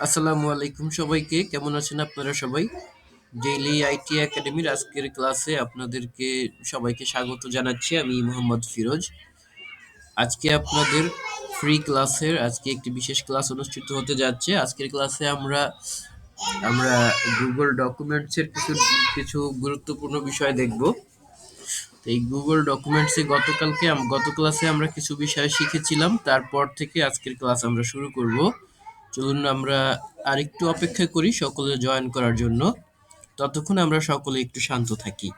আসসালামু আলাইকুম সবাইকে। কেমন আছেন আপনারা সবাই? ডেইলি আইটি একাডেমির আজকের ক্লাসে আপনাদেরকে সবাইকে স্বাগত জানাচ্ছি। আমি মোহাম্মদ ফিরোজ। আজকে আপনাদের ফ্রি ক্লাসের আজকে একটি বিশেষ ক্লাস অনুষ্ঠিত হতে যাচ্ছে। আজকের ক্লাসে আমরা আমরা গুগল ডকুমেন্টস এর কিছু কিছু গুরুত্বপূর্ণ বিষয় দেখব। তো এই গুগল ডকুমেন্টস এ গত ক্লাসে আমরা কিছু বিষয় শিখেছিলাম। তারপর থেকে আজকের ক্লাস আমরা শুরু করব। চলুন আমরা আরেকটু অপেক্ষা করি সকলে জয়েন করার জন্য। ততক্ষণ আমরা সকলে একটু শান্ত থাকি।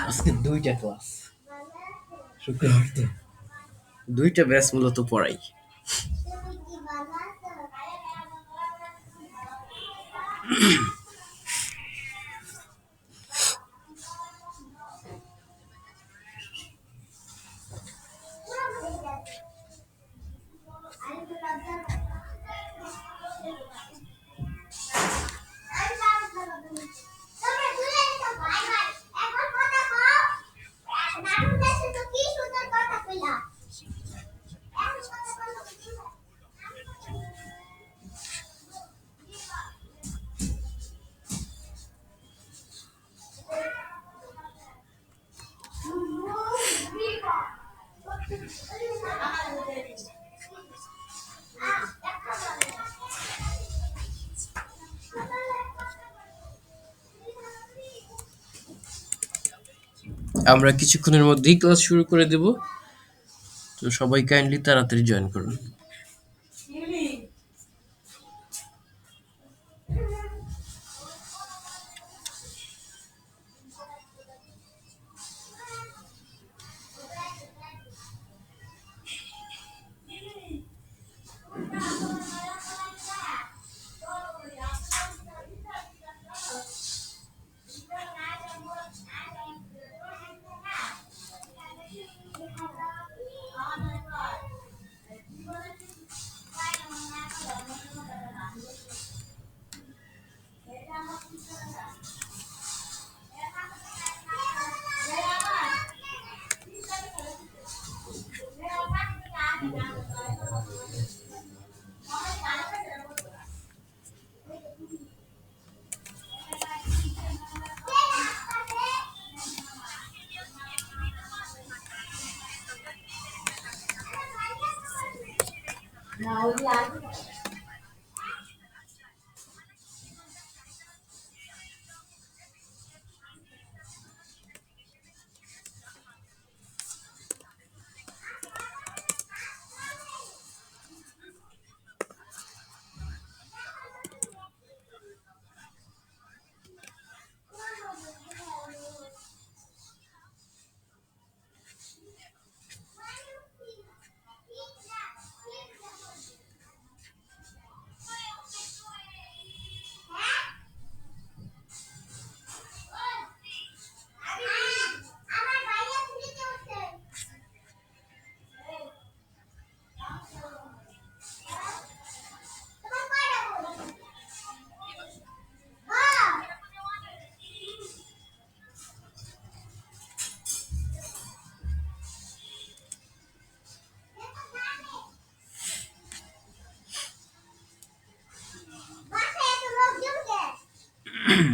আজকে দুইটা ক্লাস, শুক্রবার তো দুইটা ব্যাচ মূলত পড়াই। আমরা কিছুক্ষণের মধ্যেই ক্লাস শুরু করে দেব। তো সবাই কাইন্ডলি তাড়াতাড়ি জয়েন করুন।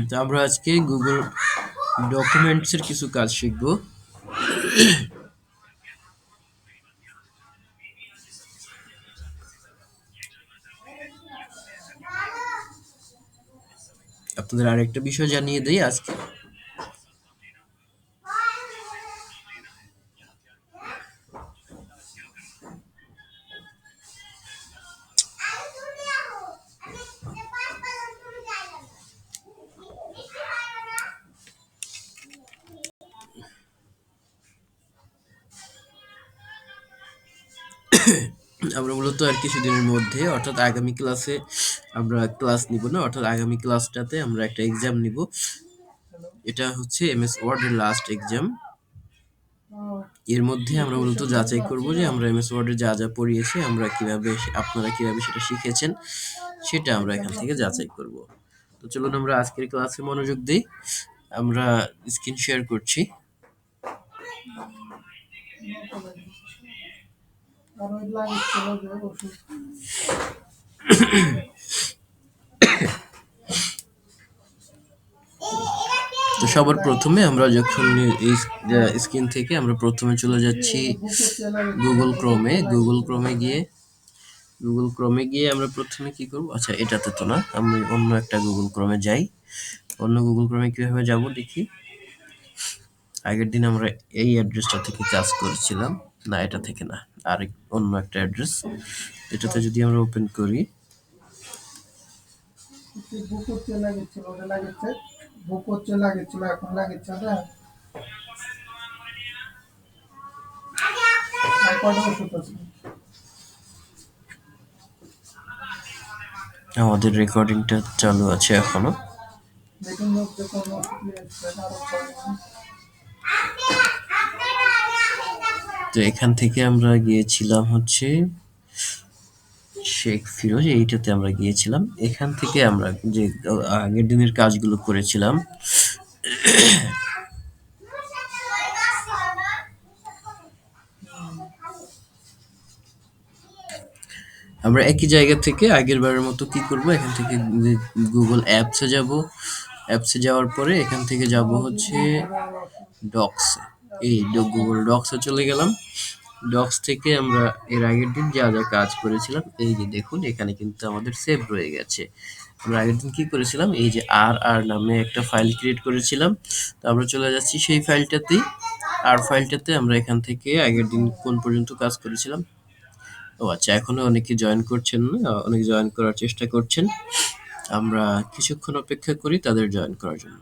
তো আমরা আজকে গুগল ডকুমেন্টস এর কিছু কাজ শিখব। আপনাদের আরেকটা বিষয় জানিয়ে দেই। আজকে আমরা মূলত আর কিছুদিনের মধ্যে অর্থাৎ আগামী ক্লাসে আমরা ক্লাস নিব না, অর্থাৎ আগামী ক্লাসটাতে আমরা একটা এক্সাম নিব। এটা হচ্ছে এমএস ওয়ার্ড এর লাস্ট এক্সাম। এর মধ্যে আমরা মূলত যাচাই করব যে আমরা এমএস ওয়ার্ডে যা যা পড়িয়েছি আমরা কিভাবে আপনারা কিভাবে সেটা শিখেছেন সেটা আমরা এখান থেকে যাচাই করব। তো চলুন আমরা আজকের ক্লাসে মনোযোগ দিই। আমরা স্ক্রিন শেয়ার করছি। তো সবার প্রথমে আমরা যখন এই স্ক্রিন থেকে আমরা প্রথমে চলে যাচ্ছি গুগল ক্রোমে গিয়ে আমরা প্রথমে কি করব, আচ্ছা এটাতে তো না, আমি অন্য একটা গুগল ক্রোমে যাই। অন্য গুগল ক্রোমে কিভাবে যাব দেখি। আগের দিন আমরা এই অ্যাড্রেসটা থেকে কাজ করেছিলাম, না এটা থেকে না, আর অন্য একটা অ্যাড্রেস। এটাতে যদি আমরা ওপেন করি, আমাদের রেকর্ডিংটা চালু আছে এখনো। তো এখান থেকে আমরা গিয়েছিলাম হচ্ছে শেখ ফিরোজ, এইটাতে আমরা গিয়েছিলাম। এখান থেকে আমরা যে আগের দিনের কাজগুলো করেছিলাম, আমরা একই জায়গা থেকে আগের বারের মতো কি করব, এখান থেকে গুগল অ্যাপসে যাব। অ্যাপসে যাওয়ার পরে এখান থেকে যাব হচ্ছে ডক্সে। এই গুগল ডক্সে চলে গেলাম। ডক্স থেকে আমরা এর আগের দিন যা যা কাজ করেছিলাম, এই যে দেখুন এখানে কিন্তু আমাদের সেভ রয়ে গেছে। আমরা আগের দিন কি করেছিলাম, এই যে আর আর নামে একটা ফাইল ক্রিয়েট করেছিলাম। তো আমরা চলে যাচ্ছি সেই ফাইলটাতেই। আর ফাইলটাতে আমরা এখান থেকে আগের দিন কোন পর্যন্ত কাজ করেছিলাম। ও আচ্ছা, এখনো অনেকে জয়েন করছেন না, অনেকে জয়েন করার চেষ্টা করছেন। আমরা কিছুক্ষণ অপেক্ষা করি তাদের জয়েন করার জন্য।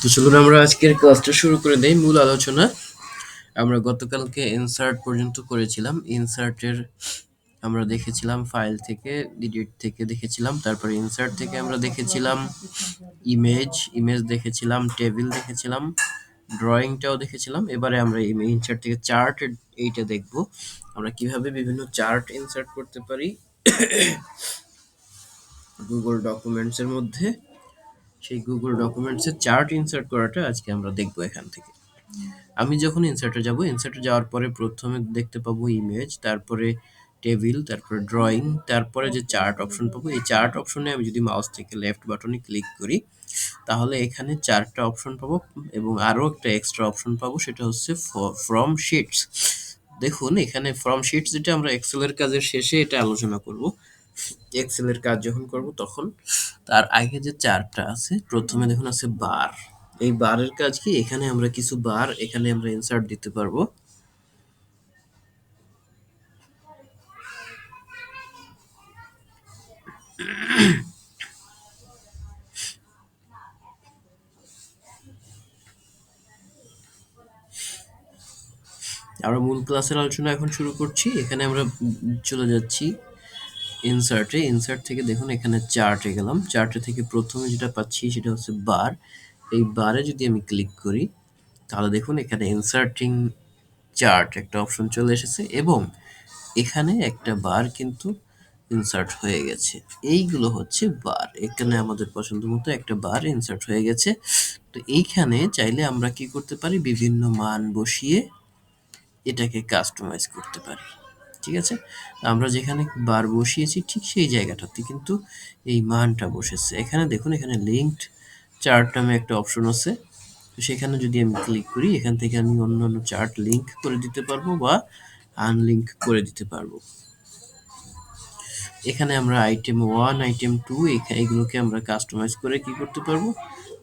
তো চলুন আমরা আজকের ক্লাসটা শুরু করে দেই। মূল আলোচনা আমরা গতকালকে ইনসার্ট পর্যন্ত করেছিলাম। ইনসার্টের আমরা দেখেছিলাম ফাইল থেকে, ডিলিট থেকে দেখেছিলাম, তারপরে ইনসার্ট থেকে আমরা দেখেছিলাম ইমেজ, ইমেজ দেখেছিলাম, টেবিল দেখেছিলাম, ড্রয়িংটাও দেখেছিলাম। এবারে আমরা ইনসার্ট থেকে চার্ট এইটা দেখব, আমরা কিভাবে বিভিন্ন চার্ট ইনসার্ট করতে পারি গুগল ডকুমেন্টস এর মধ্যে। সেই গুগল ডকুমেন্টস এর চার্ট ইনসার্ট করাটা আজকে আমরা দেখব এখান থেকে। আমি যখন ইনসার্টে যাব, ইনসার্টে যাওয়ার পরে প্রথমে দেখতে পাবো ইমেজ, তারপরে টেবিল, তারপরে ড্রয়িং, তারপরে যে চার্ট অপশন পাবো। এই চার্ট অপশনে আমি যদি মাউস থেকে লেফট বাটনে ক্লিক করি তাহলে এখানে চারটা অপশন পাবো এবং আরো একটা এক্সট্রা অপশন পাবো, সেটা হচ্ছে ফ্রম শিটস। দেখুন এখানে ফ্রম শিটস, যেটা আমরা এক্সেল এর কাজের শেষে এটা আলোচনা করব। এক্সেল এর কাজ যখন করব তখন। তার আগে যে চার্টটা আছে, প্রথমে দেখুন আছে বার। এই বারের কাজ কি, এখানে আমরা কিছু বার এখানে আমরা ইনসার্ট দিতে পারবো। আমরা মূল ক্লাসের আলোচনা এখন শুরু করছি। এখানে আমরা চলে যাচ্ছি ইনসার্টে। ইনসার্ট থেকে দেখুন এখানে চার্টে গেলাম। চার্টে থেকে প্রথমে যেটা পাচ্ছি সেটা হচ্ছে বার। এই বারে যদি আমি ক্লিক করি তাহলে দেখুন এখানে ইনসার্টিং চার্ট একটা অপশন চলে এসেছে এবং এখানে একটা বার কিন্তু ইনসার্ট হয়ে গেছে। এইগুলো হচ্ছে বার। এখানে আমাদের পছন্দ মতো একটা বার ইনসার্ট হয়ে গেছে। তো এইখানে চাইলে আমরা কি করতে পারি, বিভিন্ন মান বসিয়ে এটাকে কাস্টমাইজ করতে পারি। ঠিক আছে? আমরা যেখানে বার বসিয়েছি ঠিক সেই জায়গাটাতে কিন্তু এই মানটা বসেছে। এখানে দেখুন, এখানে লিঙ্কড চার্ট নামে একটা অপশন আছে। তো সেখানে যদি আমি ক্লিক করি, এখান থেকে আমি অন্যান্য চার্ট লিঙ্ক করে দিতে পারবো বা আনলিঙ্ক করে দিতে পারবো। এখানে আমরা আইটেম 1, আইটেম 2 এগুলোকে আমরা কাস্টমাইজ করে কি করতে পারবো,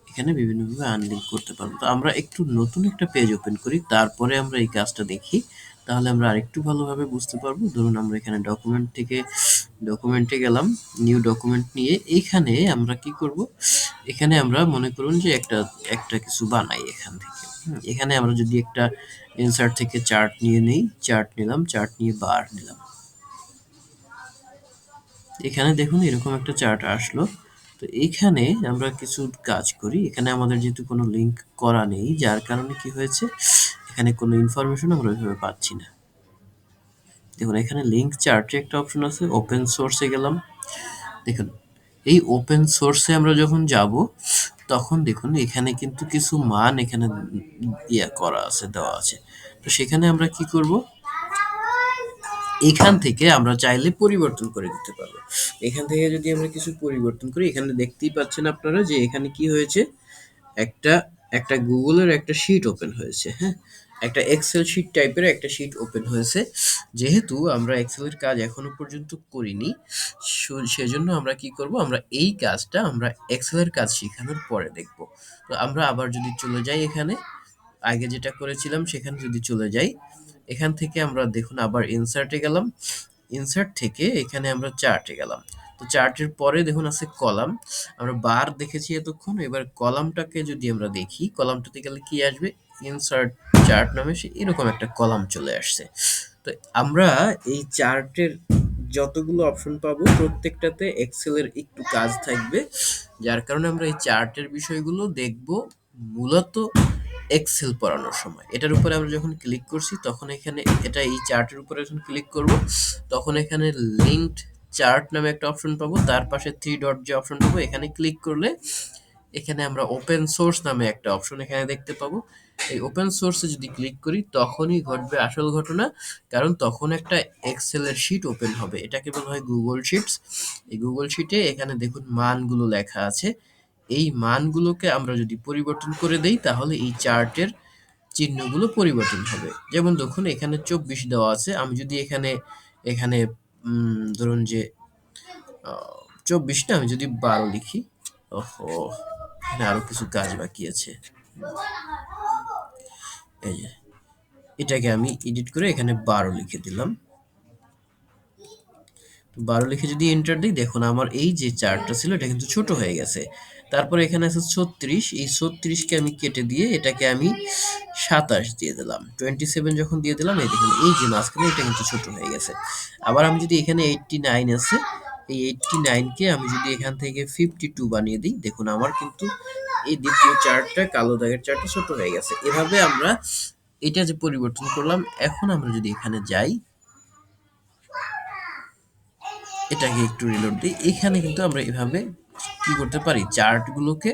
এখানে বিভিন্নভাবে আনলিঙ্ক করতে পারবো। তো আমরা একটু নতুন একটা পেজ ওপেন করি, তারপরে আমরা এই কাজটা দেখি, তাহলে আমরা আরেকটু ভালোভাবে বুঝতে পারবো। ধরুন আমরা এখানে ডকুমেন্ট থেকে ডকুমেন্টে গেলাম, নিউ ডকুমেন্ট নিয়ে এইখানে আমরা কি করব, এখানে আমরা মনে করুন যে একটা একটা কিছু বানাই এখান থেকে। এখানে আমরা যদি একটা ইনসার্ট থেকে চার্ট নিয়ে নেই, চার্ট নিলাম, চার্ট নিয়ে বার নিলাম, এখানে দেখুন এরকম একটা চার্ট আসলো। তো এইখানে আমরা কিছু কাজ করি, এখানে আমাদের যেহেতু কোনো লিঙ্ক করা নেই, যার কারণে কি হয়েছে, এখানে কোনো ইনফরমেশন আমরা ওইভাবে পাচ্ছি না। দেখুন এখানে লিঙ্ক চার্টে একটা অপশন আছে, ওপেন সোর্সে গেলাম। দেখুন এই ওপেন সোর্সে আমরা যখন যাব, তখন দেখুন এখানে কিন্তু কিছু মান এখানে করা আছে, দেওয়া আছে। তো সেখানে আমরা কি করব, এখান থেকে আমরা চাইলে পরিবর্তন করে দিতে পারবো। এখান থেকে যদি আমরা কিছু পরিবর্তন করি, এখানে দেখতেই পাচ্ছেন আপনারা যে এখানে কি হয়েছে, একটা একটা গুগলের একটা শিট ওপেন হয়েছে। হ্যাঁ, একটা এক্সেল শিট টাইপের একটা শিট ওপেন হয়েছে। যেহেতু আমরা এক্সেলের কাজ এখনো পর্যন্ত করিনি, সেজন্য আমরা কি করব, আমরা এই কাজটা আমরা এক্সেলের কাজ শেখানোর পরে দেখব। তো আমরা আবার যদি চলে যাই, এখানে আগে যেটা করেছিলাম সেখানে যদি চলে যাই, এখান থেকে আমরা দেখুন আবার ইনসার্টে গেলাম, ইনসার্ট থেকে এখানে আমরা চার্টে গেলাম। তো চার্টের পরে দেখুন আছে কলাম, আমরা বার দেখেছি এতক্ষণ, এবার কলামটাকে যদি আমরা দেখি, কলামটাতে গেলে কি আসবে, ইনসার্ট চার্ট নামে সে এরকম একটা কলাম চলে আসছে। তো আমরা এই চার্টের যতগুলো অপশন পাবো প্রত্যেকটাতে এক্সেলের একটু কাজ থাকবে, যার কারণে আমরা এই চার্টের বিষয়গুলো দেখব মূলত এক্সেল পড়ানোর সময়। এটার উপরে আমরা যখন ক্লিক করছি, তখন এখানে এটা এই চার্টের উপরে যখন ক্লিক করব, তখন এখানে লিঙ্কড চার্ট নামে একটা অপশন পাবো, তার পাশে 3 ডট যে অপশন পাবো, এখানে ক্লিক করলে এখানে আমরা ওপেন সোর্স নামে একটা অপশন এখানে দেখতে পাবো। এই ওপেন সোর্সে যদি ক্লিক করি, তখনই ঘটবে আসল ঘটনা, কারণ তখন একটা এক্সেলের শিট ওপেন হবে, এটাকে বলা হয় গুগল শিটস। এই গুগল শিটে এখানে দেখুন মানগুলো লেখা আছে, এই মানগুলোকে আমরা যদি পরিবর্তন করে দেই, তাহলে এই চার্টের চিহ্নগুলো পরিবর্তন হবে। যেমন দেখুন এখানে 24 দেওয়া আছে, আমি যদি এখানে এখানে ধরুন যে 24 না, আমি যদি 12 লিখি, ওহো এখানে আরো কিছু কাজ বাকি আছে। এই যে এটাকে আমি এডিট করে এখানে 12 লিখে দিলাম। 12 লিখে যদি এন্টার দিই, দেখুন আমার এই যে চার্টটা ছিল এটা কিন্তু ছোট হয়ে গেছে। তারপরে এখানে আছে 36, এই 36 কে আমি কেটে দিয়ে এটাকে আমি 27 দিয়ে দিলাম। 27 যখন দিয়ে দিলাম, এই দেখুন এই যে মাঝখানে এটা কিন্তু ছোট হয়ে গেছে। আবার আমি যদি এখানে 89 আছে, এই 89 কে আমি যদি এখান থেকে 52 বানিয়ে দিই, দেখুন আমার কিন্তু এই দ্বিতীয় চার্টটা, কালো দাগের চার্টটা ছোট হয়ে গেছে। এভাবে আমরা এটা যে পরিবর্তন করলাম, এখন আমরা যদি এখানে যাই, এটাকে একটু রিলোড দিই, এখানে কিন্তু আমরা এভাবে কি করতে পারি, চার্টগুলোকে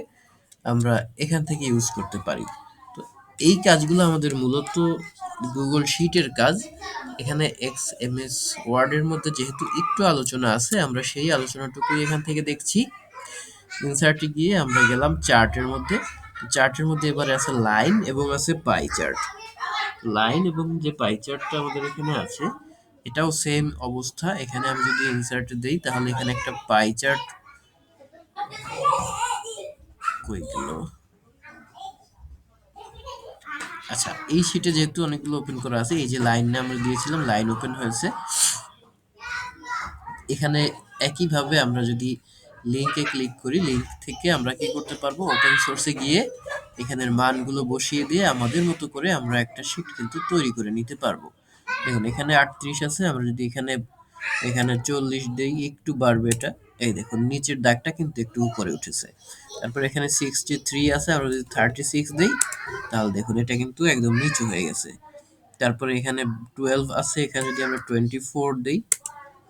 আমরা এখান থেকে ইউজ করতে পারি। তো এই কাজগুলো আমাদের মূলত গুগল শিটের কাজ। এখানে এক্সএমএস ওয়ার্ডের মধ্যে যেহেতু একটু আলোচনা আছে, আমরা সেই আলোচনাটুকুই এখান থেকে দেখছি। ইনসার্টে গিয়ে আমরা গেলাম চার্টের মধ্যে, চার্টের মধ্যে এবারে আছে লাইন এবং আছে পাই চার্ট। লাইন এবং যে পাই চার্টটা আমাদের এখানে আছে, এটাও সেম অবস্থা। এখানে আমি যদি ইনসার্ট দেই, তাহলে এখানে একটা পাই চার্ট, কই গেল, আচ্ছা এই শিটে যেহেতু অনেকগুলো ওপেন করা আছে, এই যে লাইন আমরা দিয়েছিলাম, লাইন ওপেন হয়েছে। এখানে একইভাবে আমরা যদি লিঙ্কে ক্লিক করি, লিঙ্ক থেকে আমরা কি করতে পারবো, ওপেন সোর্সে গিয়ে এখানের মানগুলো বসিয়ে দিয়ে আমাদের মতো করে আমরা একটা শিট কিন্তু তৈরি করে নিতে পারবো। দেখুন এখানে 38 আছে, আমরা যদি এখানে এখানে 40 দেই, একটু বাড়বে এটা। এই দেখুন নিচের দাগটা কিন্তু একটু উপরে উঠেছে। তারপর এখানে 63 আছে, আমরা যদি 36 দেই, তাহলে দেখুন এটা কিন্তু একদম নিচু হয়ে গেছে। তারপরে এখানে 12 আছে, এখানে যদি আমরা 24 দেই,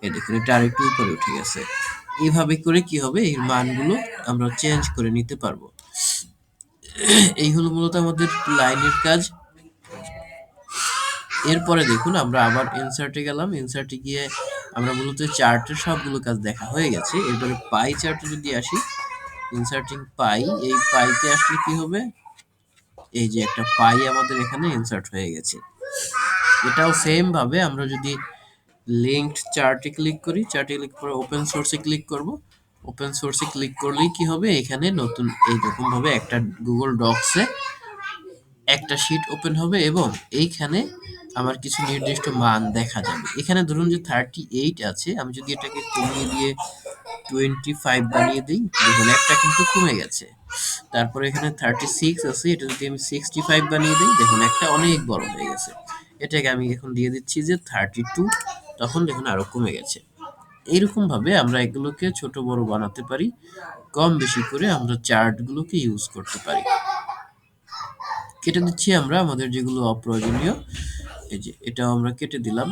এই দেখুন এটা আরেকটু উপরে উঠে গেছে। এইভাবে করে কি হবে, এর মানগুলো আমরা চেঞ্জ করে নিতে পারবো। এই হলো মূলত আমাদের লাইনের কাজ। এরপরে দেখুন আমরা আবার ইনসার্টে গেলাম, ইনসার্টে গিয়ে আমরা মূলত চার্টের সবগুলো কাজ দেখা হয়ে গেছে। এরপরে পাই চার্টে যদি আসি, ইনসার্টিং পাই, এই পাইতে আসলে কি হবে, এই যে একটা পাই আমাদের এখানে ইনসার্ট হয়ে গেছে। এটাও সেম ভাবে আমরা যদি লিঙ্কড চার্টে ক্লিক করি, চার্টে ক্লিক করে ওপেন সোর্সে ক্লিক করব, ওপেন সোর্সে ক্লিক করলেই কি হবে, এখানে নতুন এইরকম ভাবে একটা গুগল ডক্সে একটা শিট ওপেন হবে এবং এইখানে আমার কিছু নির্দিষ্ট মান দেখা যাবে। এখানে ধরুন যে 38 আছে, আমি যদি এটাকে কমিয়ে দিয়ে 25 বানিয়ে দিই, দেখুন একটা কিন্তু কমে গেছে। তারপরে এখানে 36 আছে, এটা যদি আমি 65 বানিয়ে দিই, দেখুন একটা অনেক বড় হয়ে গেছে। এটাকে আমি এখন দিয়ে দিচ্ছি যে 32, তখন দেখুন আরো কমে গেছে। এইরকম ভাবে আমরা এগুলোকে ছোট বড় বানাতে পারি, কম বেশি করে আমরা চার্টগুলোকে ইউজ করতে পারি। কেটে দিচ্ছি আমরা আমাদের যেগুলো অপ্রয়োজনীয়, এই যে এটাও আমরা কেটে দিলাম।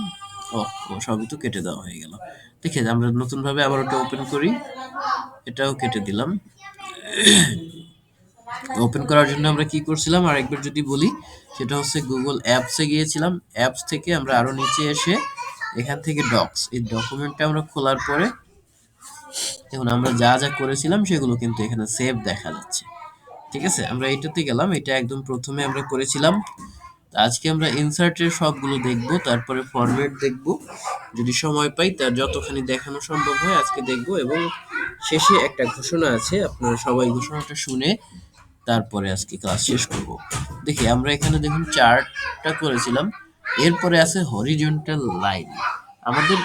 ও সবই তো কেটে দেওয়া হয়ে গেল। দেখেন আমরা নতুন ভাবে আবার ওটা ওপেন করি, এটাও কেটে দিলাম। ওপেন করার জন্য আমরা কি করছিলাম আরেকবার যদি বলি, সেটা হচ্ছে গুগল অ্যাপসে গিয়েছিলাম, অ্যাপস থেকে আমরা আরো নিচে এসে এখান থেকে ডক্স, এই ডকুমেন্টটা আমরা খোলার পরে এখন আমরা যা যা করেছিলাম সেগুলো কিন্তু এখানে সেভ দেখা যাচ্ছে। ঠিক আছে, আমরা এইটাতে গেলাম, এটা একদম প্রথমে আমরা করেছিলাম। আজকে আমরা ইনসার্টের সবগুলো দেখব, তারপরে ফরম্যাট দেখব, যদি সময় পাই তার যতখানি দেখানো সম্ভব হয় আজকে দেখব, এবং শেষে একটা ঘোষণা আছে, আপনারা সবাই ঘোষণাটা শুনে তারপরে আজকে ক্লাস শেষ করব। দেখি আমরা এখানে দেখুন চার্টটা করেছিলাম, এরপরে আছে হরিজন্টাল লাইন। আমাদের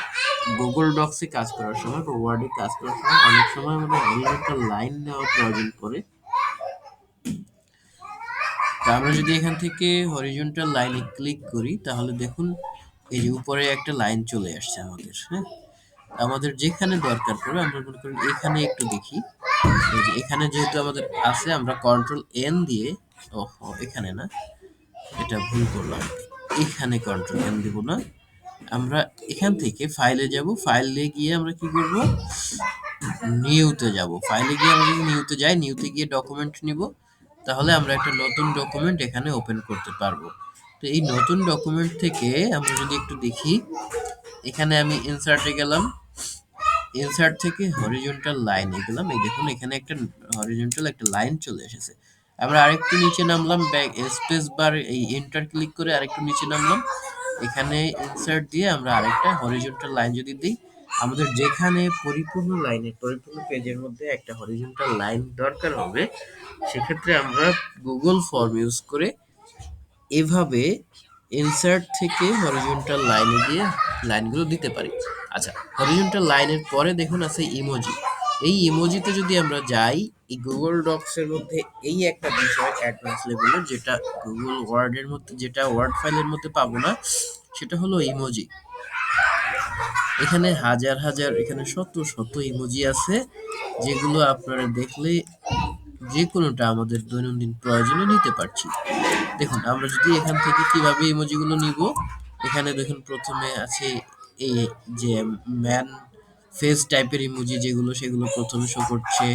গুগল ডক্সে কাজ করার সময় বা ওয়ার্ডে কাজ করার সময় অনেক সময় আমাদের হরিজন্টাল লাইন নেওয়া প্রয়োজন পড়ে। তা আমরা যদি এখান থেকে হরিজন্টাল লাইনে ক্লিক করি, তাহলে দেখুন এই যে উপরে একটা লাইন চলে আসছে আমাদের। হ্যাঁ, আমাদের যেখানে দরকার পড়ে আমরা মনে করি এখানে একটু দেখি, এই যে এখানে যেহেতু আমাদের আছে, আমরা কন্ট্রোল এন দিয়ে, এখানে না, এটা ভুল করলাম, এখানে কন্ট্রোল এন দিব না, আমরা এখান থেকে ফাইলে যাব, ফাইলে গিয়ে আমরা কি করব, নিউতে যাব। ফাইলে গিয়ে আমরা যদি নিউতে যাই, নিউতে গিয়ে ডকুমেন্ট নিব, তাহলে আমরা একটা নতুন ডকুমেন্ট এখানে ওপেন করতে পারবো। তো এই নতুন ডকুমেন্ট থেকে আমরা যদি একটু দেখি, এখানে আমি ইনসার্টে গেলাম, ইনসার্ট থেকে হরিজন্টাল লাইনে গেলাম, এই দেখুন এখানে একটা হরিজন্টাল একটা লাইন চলে এসেছে। আমরা আরেকটু নিচে নামলাম, ব্যাক স্পেস বার এই এন্টার ক্লিক করে আরেকটু নিচে নামলাম, এখানে ইনসার্ট দিয়ে আমরা আরেকটা হরিজন্টাল লাইন যদি দিই, আমাদের যেখানে পরিপূর্ণ লাইনের পরিপূর্ণ পেজের মধ্যে একটা হরিজন্টাল লাইন দরকার হবে, সেক্ষেত্রে আমরা গুগল ফর্ম ইউজ করে এভাবে ইনসার্ট থেকে হরিজন্টাল লাইনে দিয়ে লাইনগুলো দিতে পারি। আচ্ছা, হরিজন্টাল লাইনের পরে দেখুন আছে ইমোজি। এই ইমোজিতে যদি আমরা যাই, এই গুগল ডক্স এর মধ্যে এই একটা বিষয় অ্যাডভান্স লেভেলের, যেটা গুগল ওয়ার্ডের মধ্যে, যেটা ওয়ার্ড ফাইলের মধ্যে পাবো না, সেটা হলো ইমোজি। এখানে হাজার হাজার, এখানে শত শত ইমোজি আছে, যেগুলো আপনারা দেখলে যে কোনোটা আমাদের দৈনন্দিন প্রয়োজনে নিতে পারছি। দেখুন আমরা যদি এখান থেকে কিভাবে ইমোজিগুলো নিব, এখানে দেখুন প্রথমে আছে এই যে ম্যান ফেস টাইপের ইমোজি, যেগুলো সেগুলো প্রথমে শো করছে।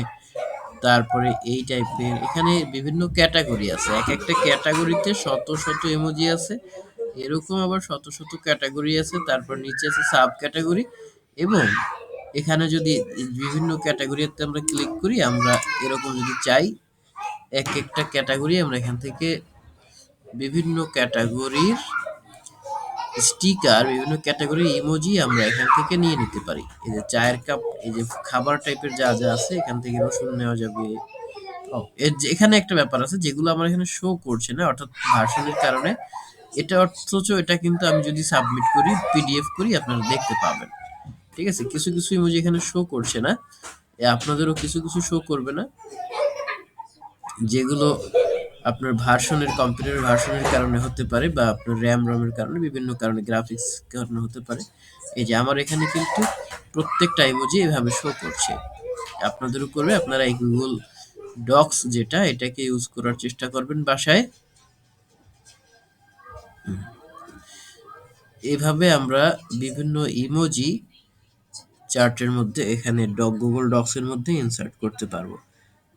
তারপরে এই টাইপের এখানে বিভিন্ন ক্যাটাগরি আছে, এক একটা ক্যাটাগরিতে শত শত ইমোজি আছে, এরকম আবার শত শত ক্যাটাগরি আছে। তারপর নিচে আছে সাব ক্যাটাগরি, এবং এখানে যদি বিভিন্ন ক্যাটাগরিতে আমরা ক্লিক করি, আমরা এরকম যদি চাই এক একটা ক্যাটাগরি, আমরা এখান থেকে বিভিন্ন ক্যাটাগরির স্টিকার, বিভিন্ন ক্যাটাগরির ইমোজি আমরা এখান থেকে নিয়ে নিতে পারি। এই যে চায়ের কাপ, এই যে খাবার টাইপের যা যা আছে, এখান থেকে রসুন নেওয়া যাবে। এখানে একটা ব্যাপার আছে যেগুলো আমার এখানে শো করছে না, অর্থাৎ ভার্সনের কারণে। এটা অথচ এটা কিন্তু আমি যদি সাবমিট করি, পিডিএফ করি, আপনারা দেখতে পাবেন। ঠিক আছে, কিছু কিছু ইমোজি এখানে শো করছে না, আপনাদেরও কিছু কিছু শো করবে না, যেগুলো আপনার ভার্সনের, কম্পিউটার ভার্সনের কারণে হতে পারে, বা আপনার র্যাম রমের কারণে, বিভিন্ন কারণে, গ্রাফিক্স কারণে হতে পারে। এই যে আমার এখানে কিন্তু প্রত্যেকটা ইমোজি এভাবে শো করছে। আপনাদেরও করবে, আপনারা এই গুগল ডক্স যেটা, এটাকে ইউজ করার চেষ্টা করবেন বাসায়। এভাবে আমরা বিভিন্ন ইমোজি চার্টের মধ্যে এখানে গুগল ডক্স এর মধ্যে ইনসার্ট করতে পারবো।